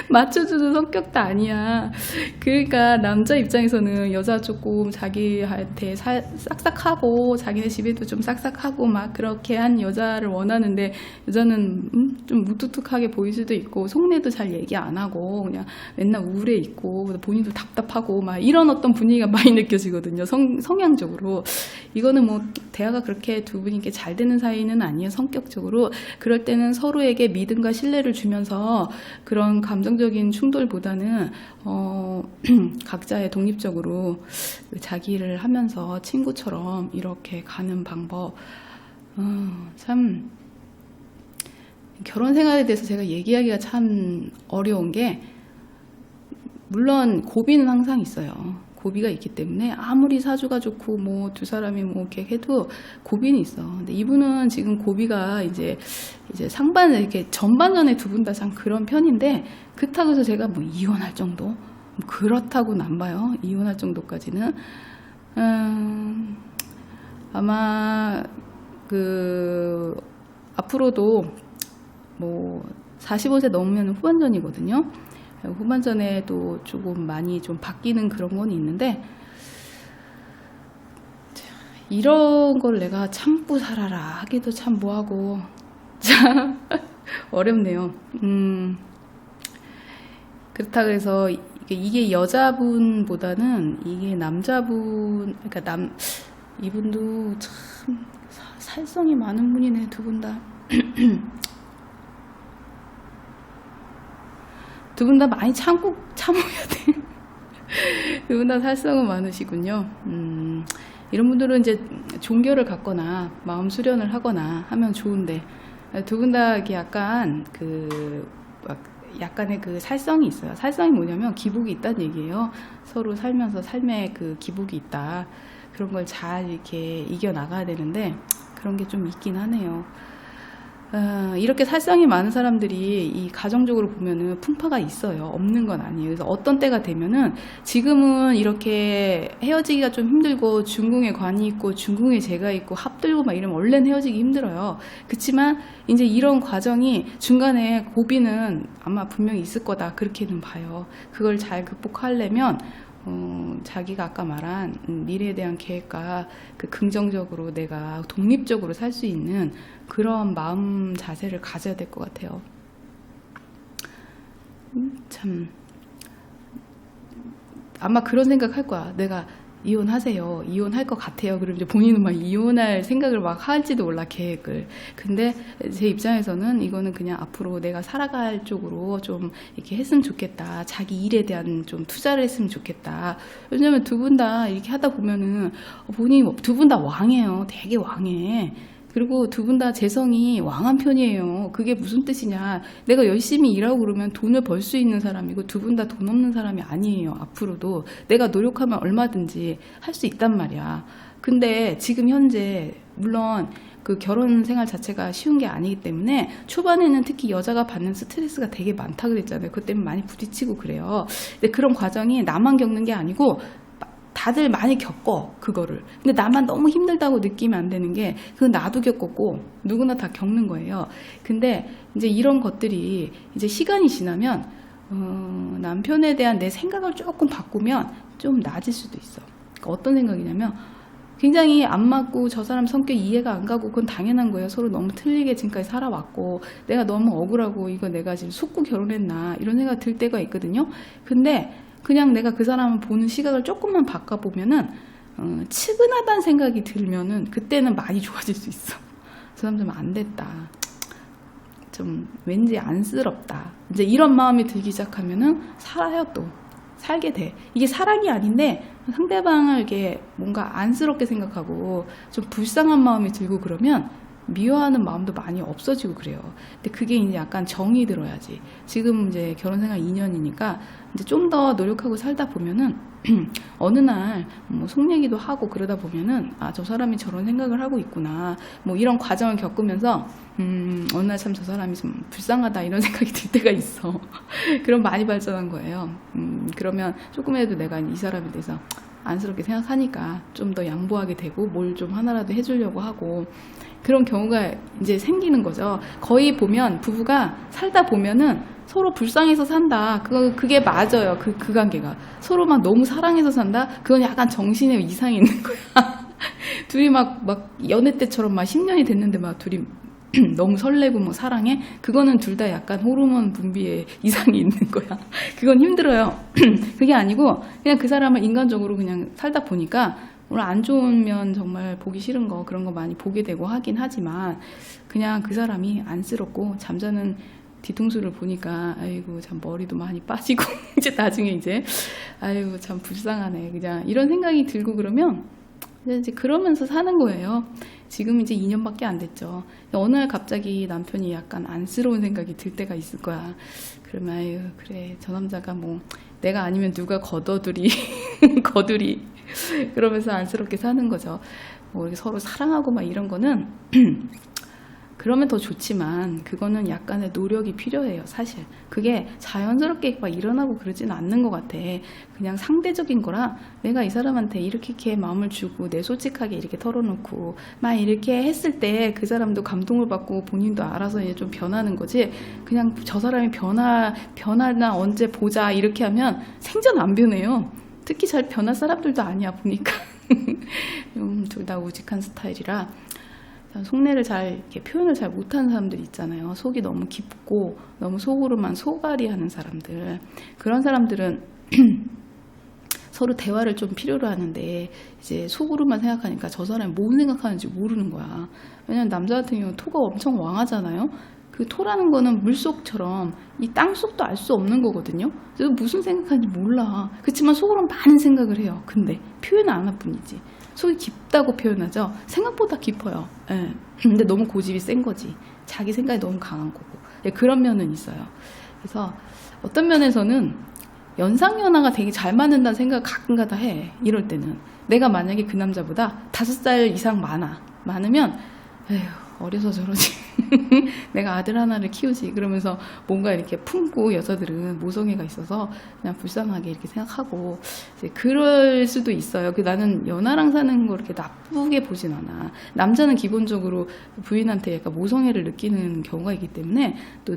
맞춰주는 성격도 아니야. 그러니까 남자 입장에서는 여자 조금 자기한테 싹싹하고 자기네 집에도 좀 싹싹하고 막 그렇게 한 여자를 원하는데, 여자는 좀 무뚝뚝하게 보일 수도 있고 속내도 잘 얘기 안 하고 그냥 맨날 우울해 있고 본인도 답답하고 막 이런 어떤 분위기가 많이 느껴지거든요. 성향적으로. 이거는 뭐 대화가 그렇게 두 분이 잘 되는 사이는 아니에요. 성격적으로. 그럴 때는 서로에게 믿음과 신뢰를 주면서 그런 감정적인 충돌보다는 각자의 독립적으로 자기 일을 하면서 친구처럼 이렇게 가는 방법. 참 결혼 생활에 대해서 제가 얘기하기가 참 어려운 게, 물론 고비는 항상 있어요. 고비가 있기 때문에 아무리 사주가 좋고 뭐 두 사람이 뭐 이렇게 해도 고비는 있어. 근데 이분은 지금 고비가 이제 상반에 이렇게 전반전에 두 분 다 참 그런 편인데, 그렇다고 해서 제가 뭐 이혼할 정도? 뭐 그렇다고는 안 봐요. 이혼할 정도까지는. 아마 앞으로도 뭐 45세 넘으면 후반전이거든요. 후반전에도 조금 많이 좀 바뀌는 그런 건 있는데, 이런 걸 내가 참고 살아라 하기도 참 뭐하고 참 어렵네요. 그렇다고 해서 이게 여자분보다는 이게 남자분, 그러니까 이분도 참 살성이 많은 분이네. 두 분 다. 두 분 다 많이 참아야 돼. 두 분 다 살성은 많으시군요. 이런 분들은 이제 종교를 갖거나 마음 수련을 하거나 하면 좋은데, 두 분 다 약간 약간의 살성이 있어요. 살성이 뭐냐면 기복이 있다는 얘기예요. 서로 살면서 삶에 기복이 있다. 그런 걸 잘 이렇게 이겨나가야 되는데 그런 게 좀 있긴 하네요. 이렇게 살성이 많은 사람들이 이 가정적으로 보면은 풍파가 있어요. 없는 건 아니에요. 그래서 어떤 때가 되면은, 지금은 이렇게 헤어지기가 좀 힘들고 중궁에 관이 있고 중궁에 재가 있고 합들고 막 이러면 원래는 헤어지기 힘들어요. 그렇지만 이제 이런 과정이 중간에 고비는 아마 분명히 있을 거다, 그렇게는 봐요. 그걸 잘 극복하려면 자기가 아까 말한 미래에 대한 계획과 긍정적으로 내가 독립적으로 살 수 있는 그런 마음 자세를 가져야 될 것 같아요. 참 아마 그런 생각할 거야. 내가 이혼하세요. 이혼할 것 같아요. 그럼 이제 본인은 막 이혼할 생각을 막 할지도 몰라, 계획을. 근데 제 입장에서는 이거는 그냥 앞으로 내가 살아갈 쪽으로 좀 이렇게 했으면 좋겠다. 자기 일에 대한 좀 투자를 했으면 좋겠다. 왜냐면 두 분 다 이렇게 하다 보면은 본인이 두 분 다 왕이에요. 되게 왕해. 그리고 두 분 다 재성이 왕한 편이에요. 그게 무슨 뜻이냐. 내가 열심히 일하고 그러면 돈을 벌 수 있는 사람이고 두 분 다 돈 없는 사람이 아니에요. 앞으로도. 내가 노력하면 얼마든지 할 수 있단 말이야. 근데 지금 현재 물론 그 결혼 생활 자체가 쉬운 게 아니기 때문에 초반에는 특히 여자가 받는 스트레스가 되게 많다 그랬잖아요. 그것 때문에 많이 부딪히고 그래요. 근데 그런 과정이 나만 겪는 게 아니고 다들 많이 겪어, 그거를. 근데 나만 너무 힘들다고 느끼면 안 되는 게, 그건 나도 겪었고, 누구나 다 겪는 거예요. 근데 이제 이런 것들이 이제 시간이 지나면, 남편에 대한 내 생각을 조금 바꾸면 좀 나아질 수도 있어. 그러니까 어떤 생각이냐면, 굉장히 안 맞고 저 사람 성격 이해가 안 가고 그건 당연한 거예요. 서로 너무 틀리게 지금까지 살아왔고, 내가 너무 억울하고, 이거 내가 지금 속고 결혼했나, 이런 생각 들 때가 있거든요. 근데, 그냥 내가 그 사람을 보는 시각을 조금만 바꿔보면은 측은하다는 생각이 들면은 그때는 많이 좋아질 수 있어. 저 사람 좀 안 됐다. 좀 왠지 안쓰럽다. 이제 이런 마음이 들기 시작하면은 살아요 또. 살게 돼. 이게 사랑이 아닌데 상대방을 이렇게 뭔가 안쓰럽게 생각하고 좀 불쌍한 마음이 들고 그러면 미워하는 마음도 많이 없어지고 그래요. 근데 그게 이제 약간 정이 들어야지. 지금 이제 결혼 생활 2년이니까 이제 좀 더 노력하고 살다 보면은 어느 날 뭐 속 얘기도 하고 그러다 보면은 아, 저 사람이 저런 생각을 하고 있구나. 뭐 이런 과정을 겪으면서 어느 날 참 저 사람이 좀 불쌍하다 이런 생각이 들 때가 있어. 그럼 많이 발전한 거예요. 그러면 조금이라도 내가 이 사람에 대해서 안쓰럽게 생각하니까 좀 더 양보하게 되고 뭘 좀 하나라도 해주려고 하고 그런 경우가 이제 생기는 거죠. 거의 보면 부부가 살다 보면은 서로 불쌍해서 산다. 그게 맞아요. 그 관계가. 서로 막 너무 사랑해서 산다? 그건 약간 정신에 이상이 있는 거야. 둘이 막 연애 때처럼 막 10년이 됐는데 막 둘이 너무 설레고 뭐 사랑해? 그거는 둘 다 약간 호르몬 분비에 이상이 있는 거야. 그건 힘들어요. 그게 아니고 그냥 그 사람을 인간적으로 그냥 살다 보니까 물론 안 좋으면 정말 보기 싫은 거 그런 거 많이 보게 되고 하긴 하지만 그냥 그 사람이 안쓰럽고 잠자는 뒤통수를 보니까 아이고 참 머리도 많이 빠지고 이제 나중에 이제 아이고 참 불쌍하네 그냥 이런 생각이 들고 그러면 이제 그러면서 사는 거예요. 지금 이제 2년밖에 안 됐죠. 어느 날 갑자기 남편이 약간 안쓰러운 생각이 들 때가 있을 거야. 그러면 아유 그래 저 남자가 뭐 내가 아니면 누가 거두리 그러면서 안쓰럽게 사는 거죠. 뭐 이렇게 서로 사랑하고 막 이런 거는 그러면 더 좋지만 그거는 약간의 노력이 필요해요. 사실 그게 자연스럽게 막 일어나고 그러지는 않는 것 같아. 그냥 상대적인 거라 내가 이 사람한테 이렇게 마음을 주고 내 솔직하게 이렇게 털어놓고 막 이렇게 했을 때 그 사람도 감동을 받고 본인도 알아서 이제 좀 변하는 거지. 그냥 저 사람이 변하나 언제 보자 이렇게 하면 생전 안 변해요. 특히 잘 변할 사람들도 아니야 보니까. 둘 다 우직한 스타일이라 속내를 잘 이렇게 표현을 잘 못하는 사람들 있잖아요. 속이 너무 깊고 너무 속으로만 소갈이 하는 사람들. 그런 사람들은 서로 대화를 좀 필요로 하는데 이제 속으로만 생각하니까 저 사람이 뭘 생각하는지 모르는 거야. 왜냐면 남자 같은 경우는 토가 엄청 왕하잖아요. 그 토라는 거는 물속처럼 이 땅속도 알 수 없는 거거든요. 그래서 무슨 생각하는지 몰라. 그렇지만 속으로 많은 생각을 해요. 근데 표현 안 할 뿐이지. 속이 깊다고 표현하죠. 생각보다 깊어요. 예. 근데 너무 고집이 센 거지. 자기 생각이 너무 강한 거고. 예, 그런 면은 있어요. 그래서 어떤 면에서는 연상연하가 되게 잘 맞는다는 생각을 가끔가다 해. 이럴 때는. 내가 만약에 그 남자보다 5살 이상 많으면 에휴 어려서 저러지. 내가 아들 하나를 키우지. 그러면서 뭔가 이렇게 품고 여자들은 모성애가 있어서 그냥 불쌍하게 이렇게 생각하고 이제 그럴 수도 있어요. 나는 연하랑 사는 거 이렇게 나쁘게 보진 않아. 남자는 기본적으로 부인한테 약간 모성애를 느끼는 경우가 있기 때문에 또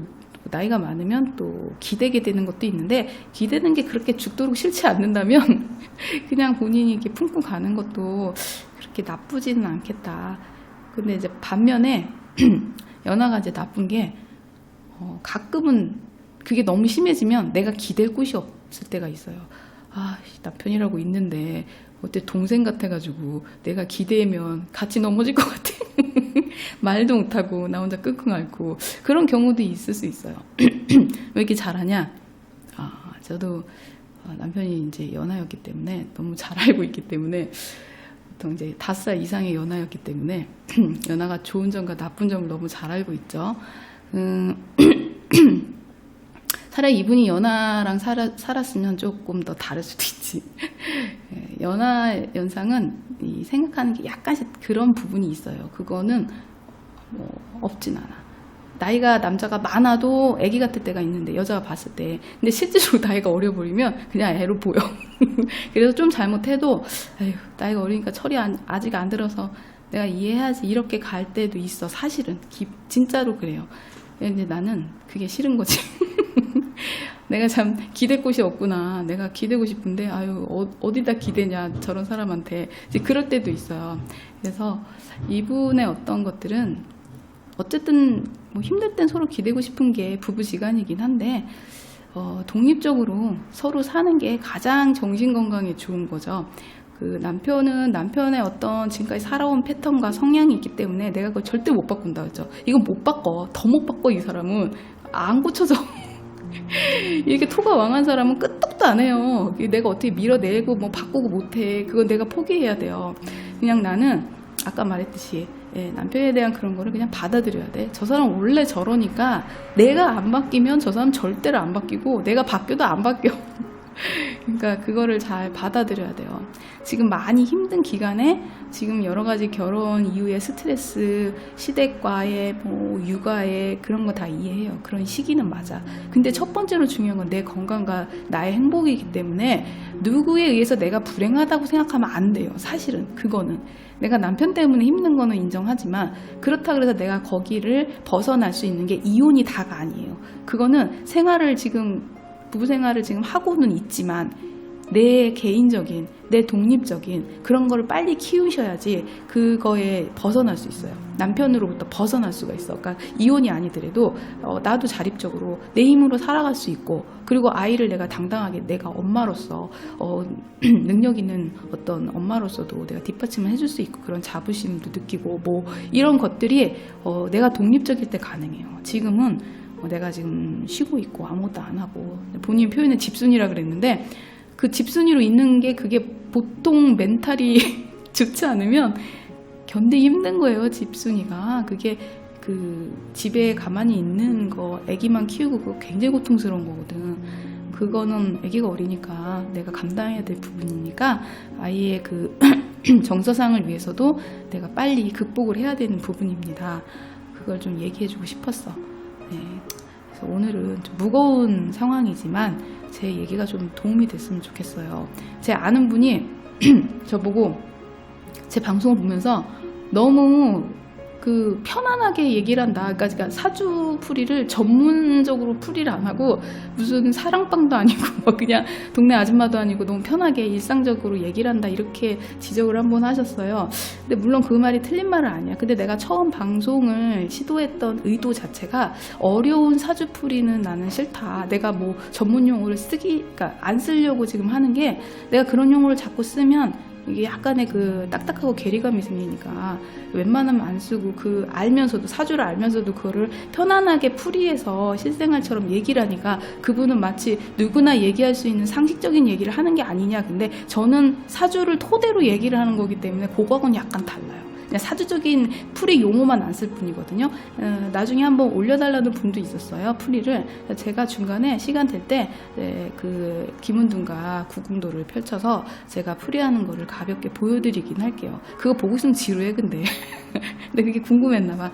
나이가 많으면 또 기대게 되는 것도 있는데 기대는 게 그렇게 죽도록 싫지 않는다면 그냥 본인이 이렇게 품고 가는 것도 그렇게 나쁘지는 않겠다. 근데 이제 반면에 연하가 이제 나쁜 게 가끔은 그게 너무 심해지면 내가 기댈 곳이 없을 때가 있어요. 아, 남편이라고 있는데 어때 동생 같아가지고 내가 기대면 같이 넘어질 것 같아. 말도 못하고 나 혼자 끙끙 앓고 그런 경우도 있을 수 있어요. 왜 이렇게 잘하냐? 저도 남편이 이제 연하였기 때문에 너무 잘 알고 있기 때문에 보통 이제 5살 이상의 연하였기 때문에 연하가 좋은 점과 나쁜 점을 너무 잘 알고 있죠. 차라리 이분이 연하랑 살았으면 조금 더 다를 수도 있지. 연하 연상은 생각하는 게 약간씩 그런 부분이 있어요. 그거는 뭐 없진 않아. 나이가 남자가 많아도 아기 같을 때가 있는데 여자가 봤을 때 근데 실제로 나이가 어려 보이면 그냥 애로 보여. 그래서 좀 잘못해도 아휴 나이가 어리니까 철이 아직 안 들어서 내가 이해해야지 이렇게 갈 때도 있어. 사실은 진짜로 그래요. 근데 나는 그게 싫은 거지. 내가 참 기댈 곳이 없구나. 내가 기대고 싶은데 아유 어디다 기대냐 저런 사람한테 이제 그럴 때도 있어요. 그래서 이분의 어떤 것들은 어쨌든 뭐 힘들 땐 서로 기대고 싶은 게 부부지간이긴 한데 독립적으로 서로 사는 게 가장 정신 건강에 좋은 거죠. 그 남편은 남편의 어떤 지금까지 살아온 패턴과 성향이 있기 때문에 내가 그걸 절대 못 바꾼다 그랬죠. 이건 못 바꿔. 더 못 바꿔. 이 사람은 안 고쳐져. 이렇게 토가 왕한 사람은 끄떡도 안 해요. 내가 어떻게 밀어내고 뭐 바꾸고 못해. 그건 내가 포기해야 돼요. 그냥 나는 아까 말했듯이 남편에 대한 그런 거를 그냥 받아들여야 돼. 저 사람 원래 저러니까 내가 안 바뀌면 저 사람 절대로 안 바뀌고 내가 바뀌어도 안 바뀌어. 그러니까 그거를 잘 받아들여야 돼요. 지금 많이 힘든 기간에 지금 여러 가지 결혼 이후의 스트레스, 시댁과의 뭐 육아의 그런 거 다 이해해요. 그런 시기는 맞아. 근데 첫 번째로 중요한 건 내 건강과 나의 행복이기 때문에 누구에 의해서 내가 불행하다고 생각하면 안 돼요. 사실은 그거는 내가 남편 때문에 힘든 거는 인정하지만 그렇다 그래서 내가 거기를 벗어날 수 있는 게 이혼이 다가 아니에요. 그거는 생활을 지금 부부 생활을 지금 하고는 있지만 내 개인적인, 내 독립적인 그런 거를 빨리 키우셔야지 그거에 벗어날 수 있어요. 남편으로부터 벗어날 수가 있어. 그러니까 이혼이 아니더라도 나도 자립적으로 내 힘으로 살아갈 수 있고 그리고 아이를 내가 당당하게 내가 엄마로서 능력 있는 어떤 엄마로서도 내가 뒷받침을 해줄 수 있고 그런 자부심도 느끼고 뭐 이런 것들이 내가 독립적일 때 가능해요. 지금은 내가 지금 쉬고 있고 아무것도 안 하고 본인 표현은 집순이라 그랬는데 그 집순이로 있는 게 그게 보통 멘탈이 좋지 않으면 견디기 힘든 거예요. 집순이가 그게 그 집에 가만히 있는 거 아기만 키우고 그거 굉장히 고통스러운 거거든. 그거는 아기가 어리니까 내가 감당해야 될 부분이니까 아이의 그 정서상을 위해서도 내가 빨리 극복을 해야 되는 부분입니다. 그걸 좀 얘기해주고 싶었어. 네. 그래서 오늘은 좀 무거운 상황이지만 제 얘기가 좀 도움이 됐으면 좋겠어요. 제 아는 분이 저보고 제 방송을 보면서 너무 그 편안하게 얘기를 한다. 그러니까 사주풀이를 전문적으로 풀이를 안 하고 무슨 사랑방도 아니고 그냥 동네 아줌마도 아니고 너무 편하게 일상적으로 얘기를 한다 이렇게 지적을 한번 하셨어요. 근데 물론 그 말이 틀린 말은 아니야. 근데 내가 처음 방송을 시도했던 의도 자체가 어려운 사주풀이는 나는 싫다. 내가 뭐 전문 용어를 그러니까 안 쓰려고 지금 하는 게 내가 그런 용어를 자꾸 쓰면 이게 약간의 그 딱딱하고 괴리감이 생기니까 웬만하면 안 쓰고 그 알면서도 사주를 알면서도 그거를 편안하게 풀이해서 실생활처럼 얘기를 하니까 그분은 마치 누구나 얘기할 수 있는 상식적인 얘기를 하는 게 아니냐. 근데 저는 사주를 토대로 얘기를 하는 거기 때문에 그거하고는 약간 달라요. 그냥 사주적인 풀이 용어만 안 쓸 뿐이거든요. 나중에 한번 올려달라는 분도 있었어요. 풀이를. 제가 중간에 시간 될 때 그 김은둔과 구궁도를 펼쳐서 제가 풀이하는 거를 가볍게 보여드리긴 할게요. 그거 보고 있으면 지루해 근데. 근데 그게 궁금했나 봐.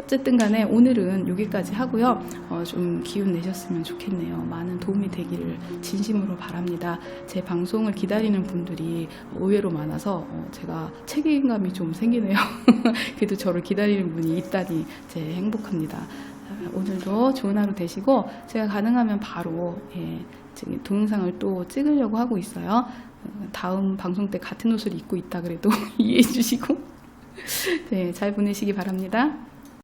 어쨌든 간에 오늘은 여기까지 하고요. 좀 기운 내셨으면 좋겠네요. 많은 도움이 되기를 진심으로 바랍니다. 제 방송을 기다리는 분들이 의외로 많아서 제가 책임감이 좀 생기네요. 그래도 저를 기다리는 분이 있다니 제 행복합니다. 오늘도 좋은 하루 되시고 제가 가능하면 바로 동영상을 또 찍으려고 하고 있어요. 다음 방송 때 같은 옷을 입고 있다 그래도 이해해 주시고 네, 잘 보내시기 바랍니다.